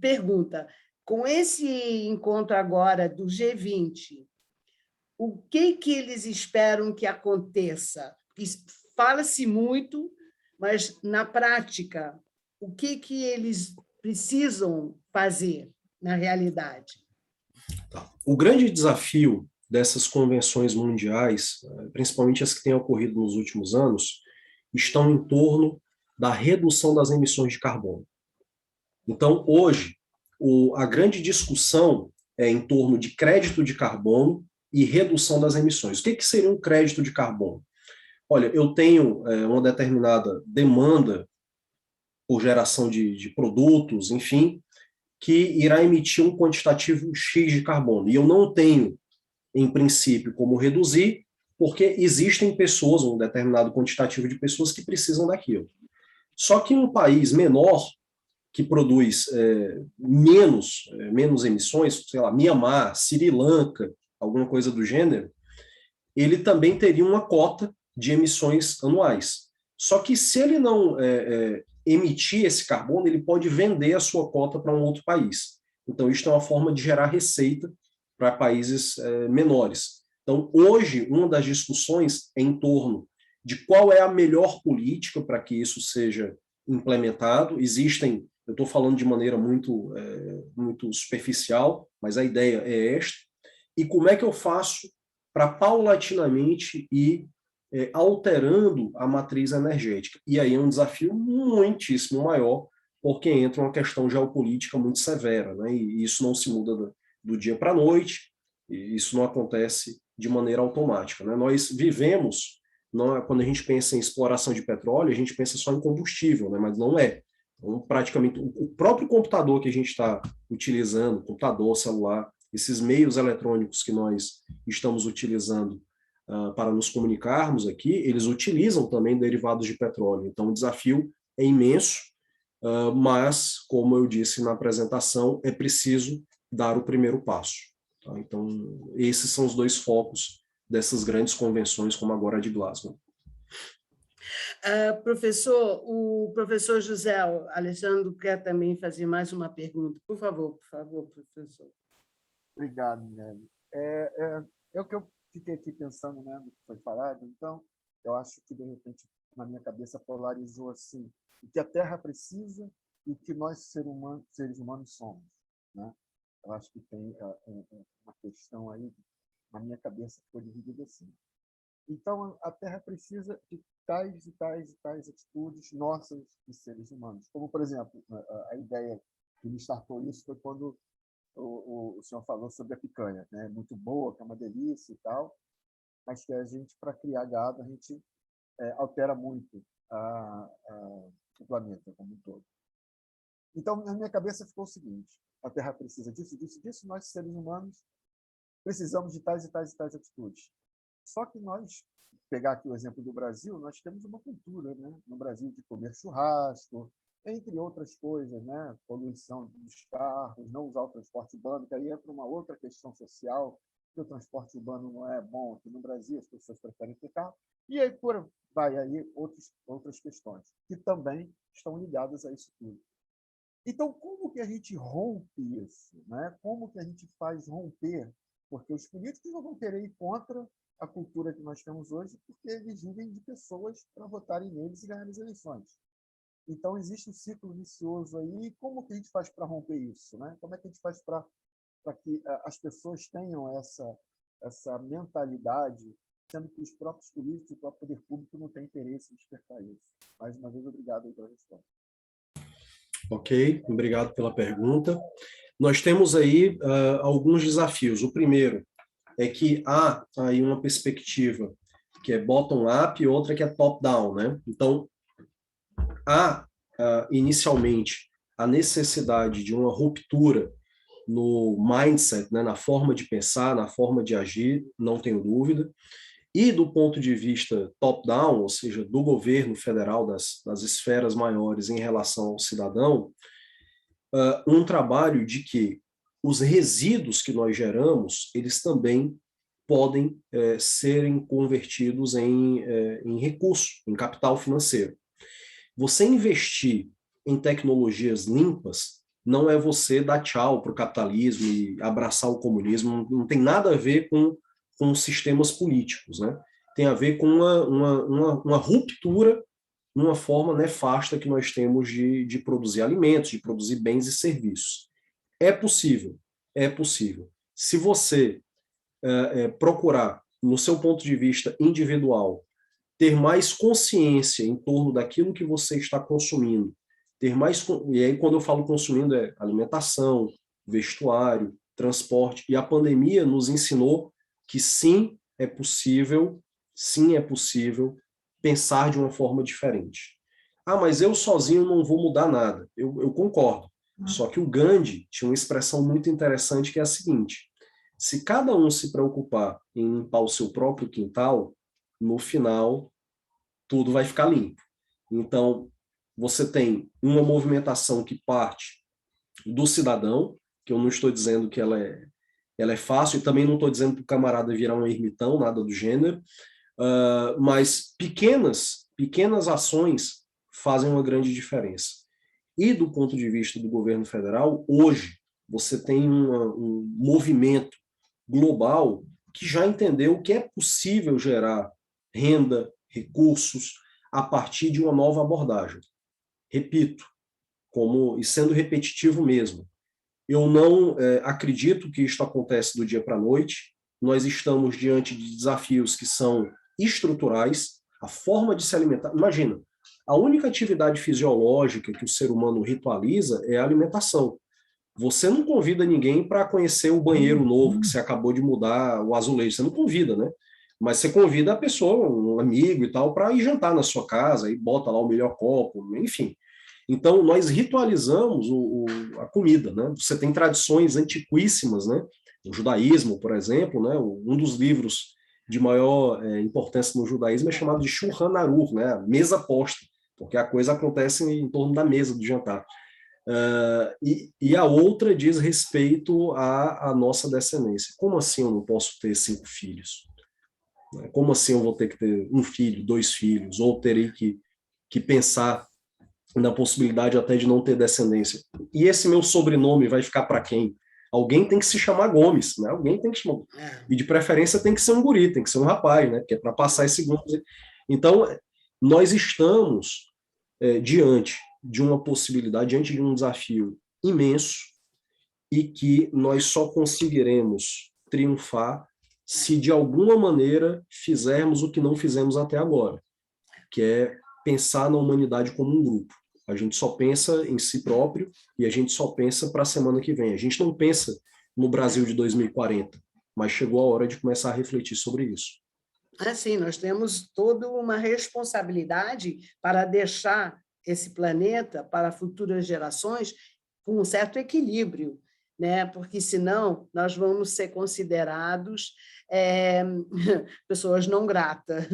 pergunta, com esse encontro agora do G20, o que eles esperam que aconteça? Fala-se muito, mas, na prática, o que eles precisam fazer na realidade? Tá. O grande desafio dessas convenções mundiais, principalmente as que têm ocorrido nos últimos anos, estão em torno da redução das emissões de carbono. Então, hoje, a grande discussão é em torno de crédito de carbono e redução das emissões. O que seria um crédito de carbono? Olha, eu tenho uma determinada demanda por geração de produtos, enfim, que irá emitir um quantitativo X de carbono. E eu não tenho, em princípio, como reduzir, porque existem pessoas, um determinado quantitativo de pessoas que precisam daquilo. Só que em um país menor, que produz menos emissões, sei lá, Mianmar, Sri Lanka, alguma coisa do gênero, ele também teria uma cota de emissões anuais. Só que se ele não emitir esse carbono, ele pode vender a sua cota para um outro país. Então, isso é uma forma de gerar receita para países menores. Então, hoje, uma das discussões é em torno de qual é a melhor política para que isso seja implementado. Existem, eu estou falando de maneira muito superficial, mas a ideia é esta. E como é que eu faço para paulatinamente ir alterando a matriz energética? E aí é um desafio muitíssimo maior, porque entra uma questão geopolítica muito severa, né? E isso não se muda do dia para a noite, e isso não acontece de maneira automática, né? Nós vivemos, quando a gente pensa em exploração de petróleo, a gente pensa só em combustível, né? Mas não é. Então, praticamente, o próprio computador que a gente está utilizando, computador, celular, esses meios eletrônicos que nós estamos utilizando para nos comunicarmos aqui, eles utilizam também derivados de petróleo. Então, o desafio é imenso, mas, como eu disse na apresentação, é preciso dar o primeiro passo. Tá? Então, esses são os dois focos dessas grandes convenções, como agora a de Glasgow. Professor, o professor José Alessandro quer também fazer mais uma pergunta. Por favor, professor. Obrigado, Nelly. É o que eu fiquei aqui pensando, né, no que foi falado. Então, eu acho que, de repente, na minha cabeça polarizou assim, o que a Terra precisa e o que nós, seres humanos, somos. Né? Eu acho que tem uma questão aí, na minha cabeça, que foi dividida assim. Então, a Terra precisa de tais e tais e tais atitudes nossas de seres humanos. Como, por exemplo, a ideia que me startou isso foi quando o senhor falou sobre a picanha, né? Muito boa, que é uma delícia e tal, mas que a gente, para criar gado, a gente altera muito o planeta como um todo. Então, na minha cabeça ficou o seguinte: a Terra precisa disso, disso, disso, nós, seres humanos, precisamos de tais e tais e tais atitudes. Só que nós, pegar aqui o exemplo do Brasil, nós temos uma cultura, né, no Brasil, de comer churrasco, entre outras coisas, né, poluição dos carros, não usar o transporte urbano, que aí entra uma outra questão social, que o transporte urbano não é bom aqui no Brasil, as pessoas preferem ter carro, e aí vai aí outras questões, que também estão ligadas a isso tudo. Então, como que a gente rompe isso? Né? Como que a gente faz romper? Porque os políticos não vão querer ir contra a cultura que nós temos hoje, porque eles vivem de pessoas para votarem neles e ganhar as eleições. Então, existe um ciclo vicioso aí. Como que a gente faz para romper isso? Né? Como é que a gente faz para que as pessoas tenham essa mentalidade, sendo que os próprios políticos e o próprio poder público não têm interesse em despertar isso? Mais uma vez, obrigado aí pela resposta. Ok, obrigado pela pergunta. Nós temos aí alguns desafios. O primeiro é que há aí uma perspectiva que é bottom-up e outra que é top-down, né? Então, há inicialmente a necessidade de uma ruptura no mindset, né, na forma de pensar, na forma de agir, não tenho dúvida. E do ponto de vista top-down, ou seja, do governo federal, das esferas maiores em relação ao cidadão, um trabalho de que os resíduos que nós geramos, eles também podem serem convertidos em recurso, em capital financeiro. Você investir em tecnologias limpas não é você dar tchau para o capitalismo e abraçar o comunismo, não tem nada a ver com sistemas políticos, né? Tem a ver com uma ruptura numa forma nefasta que nós temos de produzir alimentos, de produzir bens e serviços. É possível, é possível. Se você procurar, no seu ponto de vista individual, ter mais consciência em torno daquilo que você está consumindo, ter mais, e aí quando eu falo consumindo é alimentação, vestuário, transporte, e a pandemia nos ensinou que sim é possível pensar de uma forma diferente. Ah, mas eu sozinho não vou mudar nada. Eu concordo. Só que o Gandhi tinha uma expressão muito interessante que é a seguinte: se cada um se preocupar em limpar o seu próprio quintal, no final tudo vai ficar limpo. Então, você tem uma movimentação que parte do cidadão, que eu não estou dizendo que ela é fácil, e também não estou dizendo para o camarada virar um ermitão, nada do gênero, mas pequenas ações fazem uma grande diferença. E do ponto de vista do governo federal, hoje você tem um movimento global que já entendeu que é possível gerar renda, recursos, a partir de uma nova abordagem. Repito, e sendo repetitivo mesmo, eu não acredito que isto acontece do dia para a noite. Nós estamos diante de desafios que são estruturais, a forma de se alimentar. Imagina, a única atividade fisiológica que o ser humano ritualiza é a alimentação. Você não convida ninguém para conhecer o banheiro novo que você acabou de mudar, o azulejo. Você não convida, né? Mas você convida a pessoa, um amigo e tal, para ir jantar na sua casa e bota lá o melhor copo, enfim. Então, nós ritualizamos a comida, né? Você tem tradições antiquíssimas, né? O judaísmo, por exemplo, né? Um dos livros de maior importância no judaísmo é chamado de Shulchan Aruch, né? A mesa posta, porque a coisa acontece em torno da mesa do jantar. E a outra diz respeito à nossa descendência. Como assim eu não posso ter 5 filhos? Como assim eu vou ter que ter 1 filho, 2 filhos? Ou terei que pensar na possibilidade até de não ter descendência? E esse meu sobrenome vai ficar para quem? Alguém tem que se chamar Gomes, né? Alguém tem que chamar. E de preferência tem que ser um guri, tem que ser um rapaz, né? Porque é para passar esse Gomes. Então, nós estamos diante de uma possibilidade, diante de um desafio imenso, e que nós só conseguiremos triunfar se de alguma maneira fizermos o que não fizemos até agora, que é pensar na humanidade como um grupo. A gente só pensa em si próprio e a gente só pensa para a semana que vem. A gente não pensa no Brasil de 2040, mas chegou a hora de começar a refletir sobre isso. Sim, nós temos toda uma responsabilidade para deixar esse planeta para futuras gerações com um certo equilíbrio, né? Porque senão nós vamos ser considerados pessoas não gratas,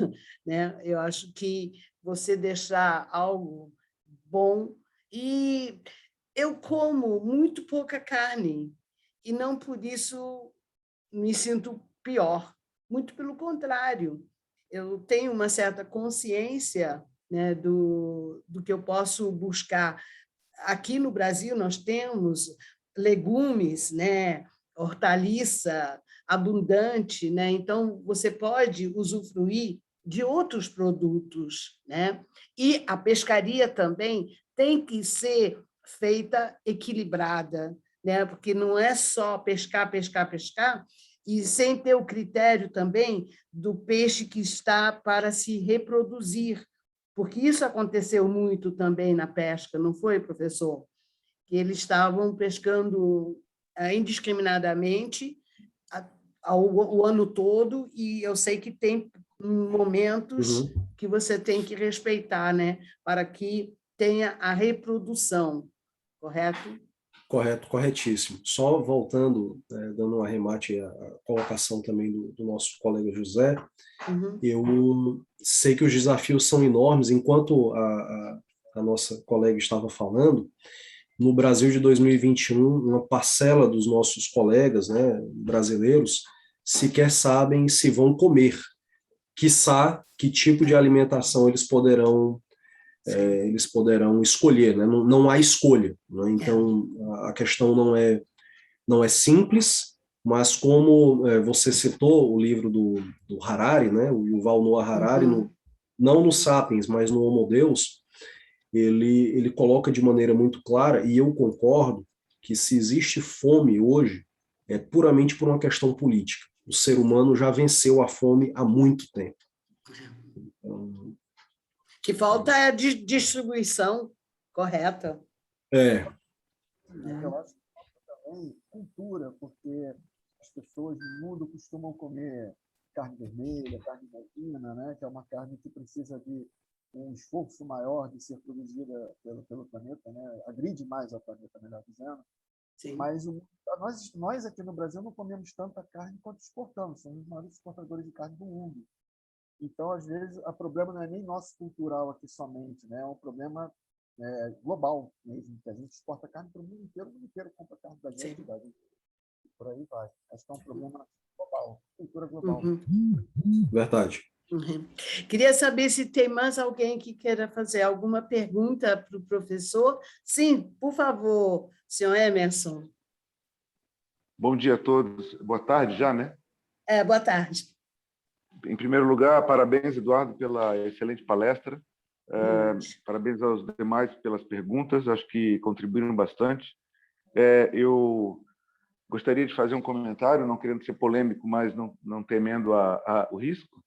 né? Eu acho que você deixar algo bom, e eu como muito pouca carne e não por isso me sinto pior, muito pelo contrário, eu tenho uma certa consciência, né, do que eu posso buscar. Aqui no Brasil nós temos legumes, né, hortaliça abundante, né? Então você pode usufruir de outros produtos, né? E a pescaria também tem que ser feita equilibrada, né? Porque não é só pescar, pescar, pescar, e sem ter o critério também do peixe que está para se reproduzir, porque isso aconteceu muito também na pesca, não foi, professor? Que eles estavam pescando indiscriminadamente o ano todo, e eu sei que tem momentos que você tem que respeitar, né, para que tenha a reprodução, correto? Correto, corretíssimo. Só voltando, dando um arremate à colocação também do nosso colega José, eu sei que os desafios são enormes. Enquanto a nossa colega estava falando, no Brasil de 2021, uma parcela dos nossos colegas, né, brasileiros, sequer sabem se vão comer, quiçá que tipo de alimentação eles poderão escolher, né? Não, não há escolha, né? Então a questão não é simples, mas como você citou o livro do Harari, né? O Yuval Noah Harari, não no Sapiens, mas no Homo Deus, ele coloca de maneira muito clara, e eu concordo, que se existe fome hoje, é puramente por uma questão política. O ser humano já venceu a fome há muito tempo. Então, que falta é a distribuição correta. Eu acho que falta também cultura, porque as pessoas no mundo costumam comer carne vermelha, carne bovina, né? Que é uma carne que precisa de um esforço maior de ser produzida pelo planeta, né? Agride mais ao planeta, melhor dizendo. Sim. Mas nós aqui no Brasil não comemos tanta carne quanto exportamos, somos os maiores exportadores de carne do mundo. Então, às vezes, o problema não é nem nosso cultural aqui somente, né? É um problema global mesmo, que a gente exporta carne para o mundo inteiro compra carne da gente, e por aí vai. Acho que é um problema global, cultura global. Verdade. Queria saber se tem mais alguém que queira fazer alguma pergunta para o professor. Sim, por favor, senhor Emerson. Bom dia a todos. Boa tarde já, né? Boa tarde. Em primeiro lugar, parabéns, Eduardo, pela excelente palestra. Parabéns aos demais pelas perguntas, acho que contribuíram bastante. Eu gostaria de fazer um comentário, não querendo ser polêmico, mas não temendo o risco.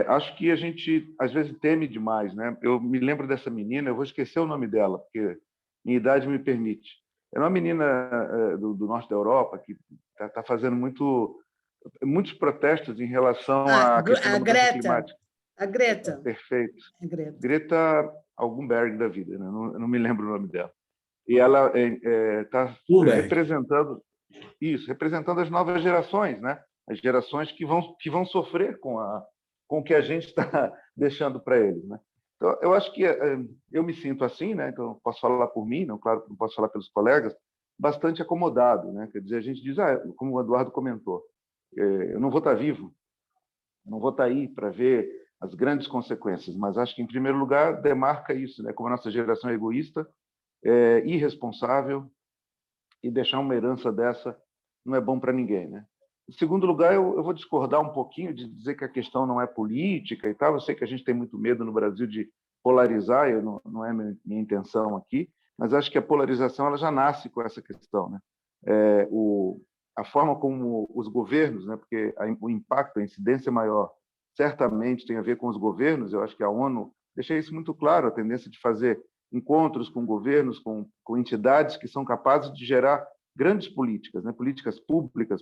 Acho que a gente, às vezes, teme demais, né? Eu me lembro dessa menina, eu vou esquecer o nome dela, porque minha idade me permite. É uma menina do norte da Europa que está fazendo muitos protestos em relação à questão da mudança climática. A Greta. Perfeito. Greta. Greta algum Berg da vida, né? Eu não me lembro o nome dela. E ela está representando as novas gerações, né? As gerações que vão sofrer com o que a gente está deixando para eles, né? Então, eu acho que eu me sinto assim, né? Então, posso falar por mim, não, claro que não posso falar pelos colegas, bastante acomodado, né? Quer dizer, a gente diz, como o Eduardo comentou, eu não vou estar vivo, não vou estar aí para ver as grandes consequências, mas acho que, em primeiro lugar, demarca isso, né? Como a nossa geração é egoísta, irresponsável, e deixar uma herança dessa não é bom para ninguém, né? Em segundo lugar, eu vou discordar um pouquinho de dizer que a questão não é política e tal. Eu sei que a gente tem muito medo no Brasil de polarizar, não é minha intenção aqui, mas acho que a polarização ela já nasce com essa questão, né? A forma como os governos, né? Porque o impacto, a incidência maior, certamente tem a ver com os governos. Eu acho que a ONU deixa isso muito claro, a tendência de fazer encontros com governos, com entidades que são capazes de gerar grandes políticas, né? Políticas públicas,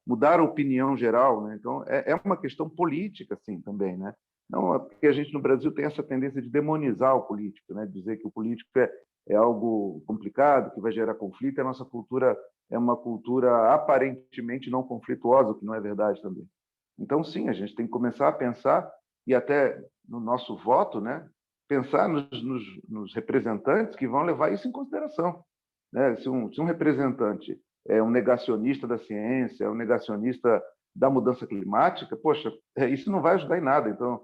mudar a opinião geral, né? Então, é uma questão política, sim, também, né? Não é porque a gente no Brasil tem essa tendência de demonizar o político, né? Dizer que o político é algo complicado, que vai gerar conflito. A nossa cultura é uma cultura aparentemente não conflituosa, o que não é verdade também. Então, sim, a gente tem que começar a pensar, e até no nosso voto, né? Pensar nos representantes que vão levar isso em consideração, né? Se um representante é um negacionista da ciência, é um negacionista da mudança climática, poxa, isso não vai ajudar em nada. Então,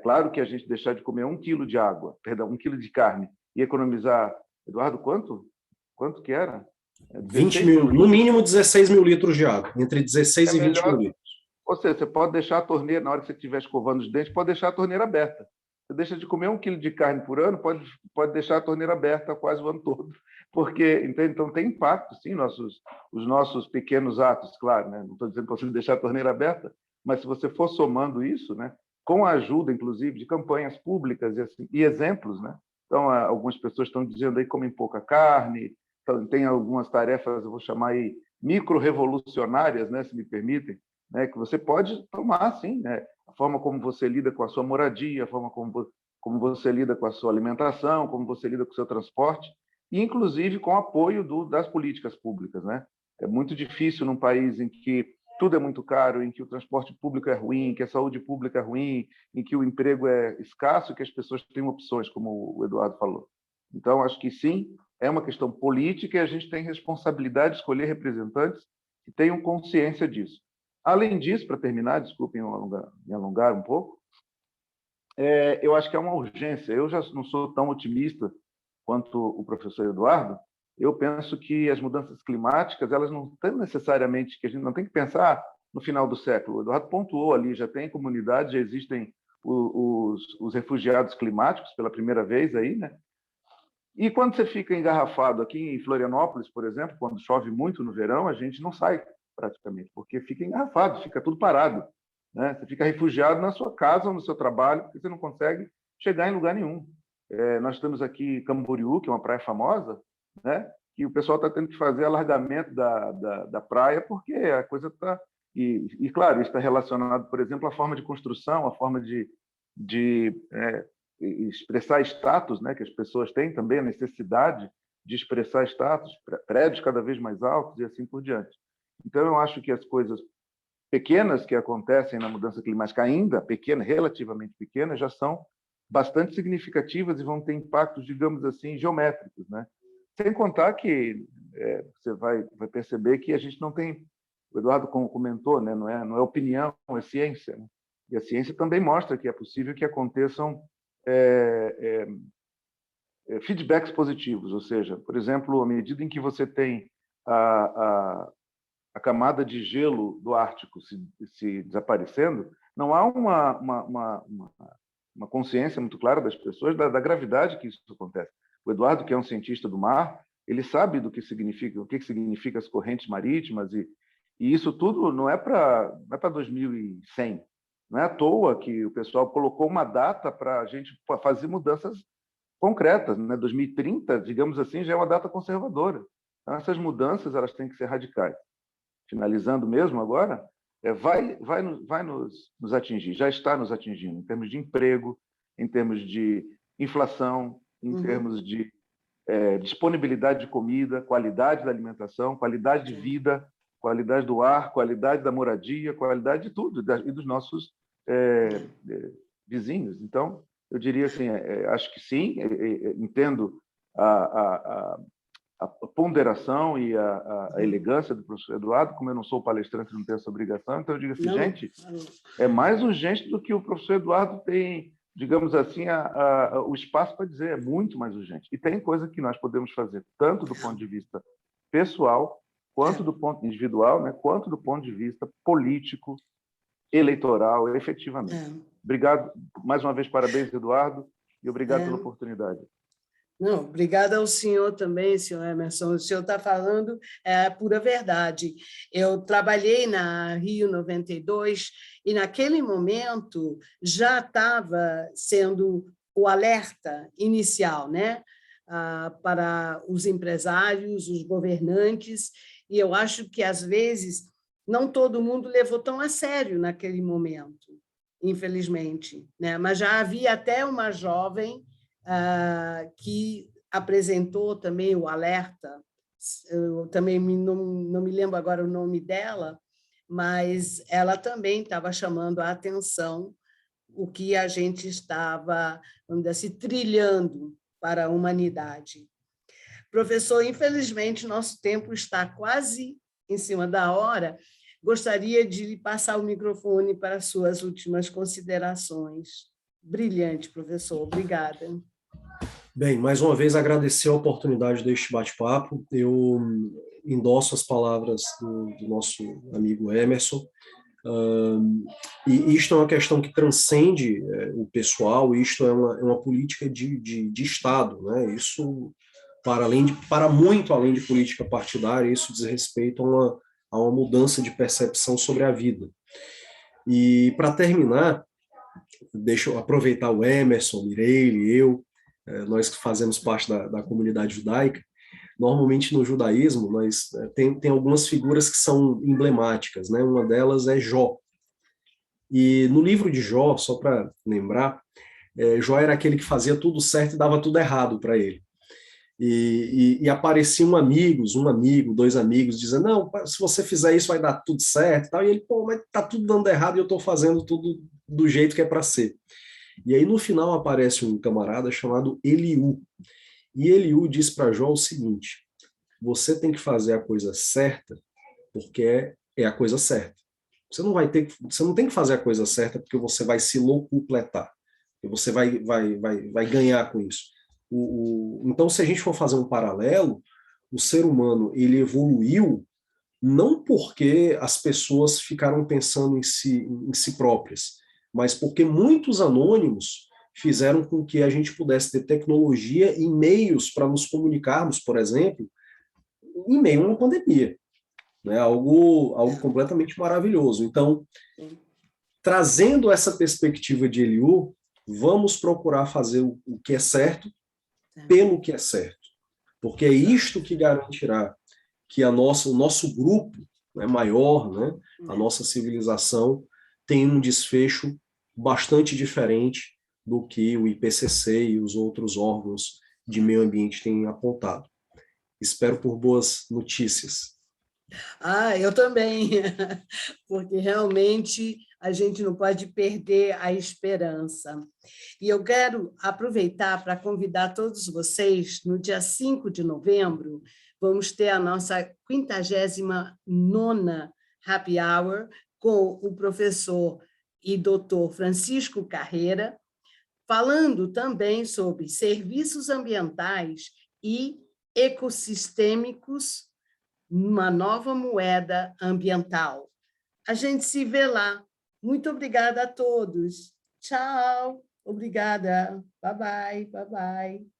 claro que a gente deixar de comer 1 quilo de água, perdão, 1 quilo de carne e economizar, Eduardo, quanto que era? 20 mil, no mínimo 16 mil litros de água, entre 16 e 20 mil litros. Ou seja, você pode deixar a torneira, na hora que você estiver escovando os dentes, pode deixar a torneira aberta. Você deixa de comer 1 quilo de carne por ano, pode deixar a torneira aberta quase o ano todo. Porque, então tem impacto, sim, os nossos pequenos atos, claro, né? Não estou dizendo que você deixar a torneira aberta, mas se você for somando isso, né? Com a ajuda, inclusive, de campanhas públicas e exemplos, né? Então, algumas pessoas estão dizendo aí que comem pouca carne, então, tem algumas tarefas, eu vou chamar aí, micro-revolucionárias, né? Se me permitem, né? Que você pode tomar, sim, né? A forma como você lida com a sua moradia, a forma como você lida com a sua alimentação, como você lida com o seu transporte, e, inclusive, com o apoio das políticas públicas, né? É muito difícil num país em que tudo é muito caro, em que o transporte público é ruim, que a saúde pública é ruim, em que o emprego é escasso e que as pessoas têm opções, como o Eduardo falou. Então, acho que sim, é uma questão política e a gente tem responsabilidade de escolher representantes que tenham consciência disso. Além disso, para terminar, desculpem me alongar um pouco, eu acho que é uma urgência. Eu já não sou tão otimista quanto o professor Eduardo. Eu penso que as mudanças climáticas, elas não estão necessariamente, que a gente não tem que pensar no final do século. O Eduardo pontuou ali, já tem comunidades, já existem os refugiados climáticos pela primeira vez aí, né? E quando você fica engarrafado aqui em Florianópolis, por exemplo, quando chove muito no verão, a gente não sai praticamente, porque fica engarrafado, fica tudo parado, né? Você fica refugiado na sua casa ou no seu trabalho, porque você não consegue chegar em lugar nenhum. Nós temos aqui Camboriú, que é uma praia famosa, né? Que o pessoal está tendo que fazer alargamento da praia, porque a coisa está... E, claro, isso está relacionado, por exemplo, à forma de construção, à forma de expressar status, né, que as pessoas têm também, a necessidade de expressar status, prédios cada vez mais altos e assim por diante. Então, eu acho que as coisas pequenas que acontecem na mudança climática, ainda pequenas, relativamente pequenas, já são bastante significativas e vão ter impactos, digamos assim, geométricos, né? Sem contar que você vai perceber que a gente não tem... O Eduardo comentou, né, não é opinião, é ciência, né? E a ciência também mostra que é possível que aconteçam feedbacks positivos, ou seja, por exemplo, à medida em que você tem a camada de gelo do Ártico se desaparecendo, não há uma consciência muito clara das pessoas da gravidade que isso acontece. O Eduardo, que é um cientista do mar, ele sabe do que significa, o que significa as correntes marítimas, e isso tudo não é para 2100. Não é à toa que o pessoal colocou uma data para a gente fazer mudanças concretas, né? 2030, digamos assim, já é uma data conservadora. Então, essas mudanças elas têm que ser radicais. Finalizando mesmo agora, vai nos atingir, já está nos atingindo, em termos de emprego, em termos de inflação, em termos de disponibilidade de comida, qualidade da alimentação, qualidade de vida, qualidade do ar, qualidade da moradia, qualidade de tudo, e dos nossos vizinhos. Então, eu diria assim, acho que sim, entendo a ponderação e a elegância do professor Eduardo, como eu não sou palestrante, não tenho essa obrigação, então eu digo assim, gente, é mais urgente do que o professor Eduardo tem, digamos assim, o espaço para dizer, é muito mais urgente. E tem coisa que nós podemos fazer, tanto do ponto de vista pessoal, quanto do ponto individual, né, quanto do ponto de vista político, eleitoral, efetivamente. Obrigado, mais uma vez, parabéns, Eduardo, e obrigado pela oportunidade. Não, obrigada ao senhor também, senhor Emerson. O senhor está falando a pura verdade. Eu trabalhei na Rio 92 e, naquele momento, já estava sendo o alerta inicial, né, para os empresários, os governantes, e eu acho que, às vezes, não todo mundo levou tão a sério naquele momento, infelizmente, né? Mas já havia até uma jovem que apresentou também o alerta, eu também não me lembro agora o nome dela, mas ela também estava chamando a atenção o que a gente estava, vamos dizer assim, trilhando para a humanidade. Professor, infelizmente, nosso tempo está quase em cima da hora. Gostaria de lhe passar o microfone para suas últimas considerações. Brilhante, professor. Obrigada. Bem, mais uma vez agradecer a oportunidade deste bate-papo. Eu endosso as palavras do nosso amigo Emerson. E isto é uma questão que transcende o pessoal, isto é uma política de Estado, né? Isso, para muito além de política partidária, isso diz respeito a uma mudança de percepção sobre a vida. E, para terminar, deixa eu aproveitar o Emerson, Mireille, eu, nós que fazemos parte da comunidade judaica. Normalmente no judaísmo nós tem algumas figuras que são emblemáticas, né? Uma delas é Jó. E no livro de Jó, só para lembrar, Jó era aquele que fazia tudo certo e dava tudo errado para ele. E apareciam amigos, um amigo, dois amigos, dizendo, não, se você fizer isso vai dar tudo certo e tal. E ele, pô, mas tá tudo dando errado e eu estou fazendo tudo do jeito que é para ser. E aí, no final, aparece um camarada chamado Eliú. E Eliú diz para Jó o seguinte: você tem que fazer a coisa certa porque é a coisa certa. Você não tem que fazer a coisa certa porque você vai se locupletar, porque você vai ganhar com isso. Então, se a gente for fazer um paralelo, o ser humano ele evoluiu não porque as pessoas ficaram pensando em si próprias, mas porque muitos anônimos fizeram com que a gente pudesse ter tecnologia e meios para nos comunicarmos, por exemplo, em meio a uma pandemia, né? Algo completamente maravilhoso. Então, trazendo essa perspectiva de Eliú, vamos procurar fazer o que é certo pelo que é certo, porque é isto que garantirá que o nosso grupo, né, maior, né, a nossa civilização, tem um desfecho bastante diferente do que o IPCC e os outros órgãos de meio ambiente têm apontado. Espero por boas notícias. Eu também, porque realmente a gente não pode perder a esperança. E eu quero aproveitar para convidar todos vocês, no dia 5 de novembro, vamos ter a nossa 59ª Happy Hour com o professor e doutor Francisco Carreira, falando também sobre serviços ambientais e ecossistêmicos, uma nova moeda ambiental. A gente se vê lá. Muito obrigada a todos. Tchau. Obrigada. Bye, bye. Bye, bye.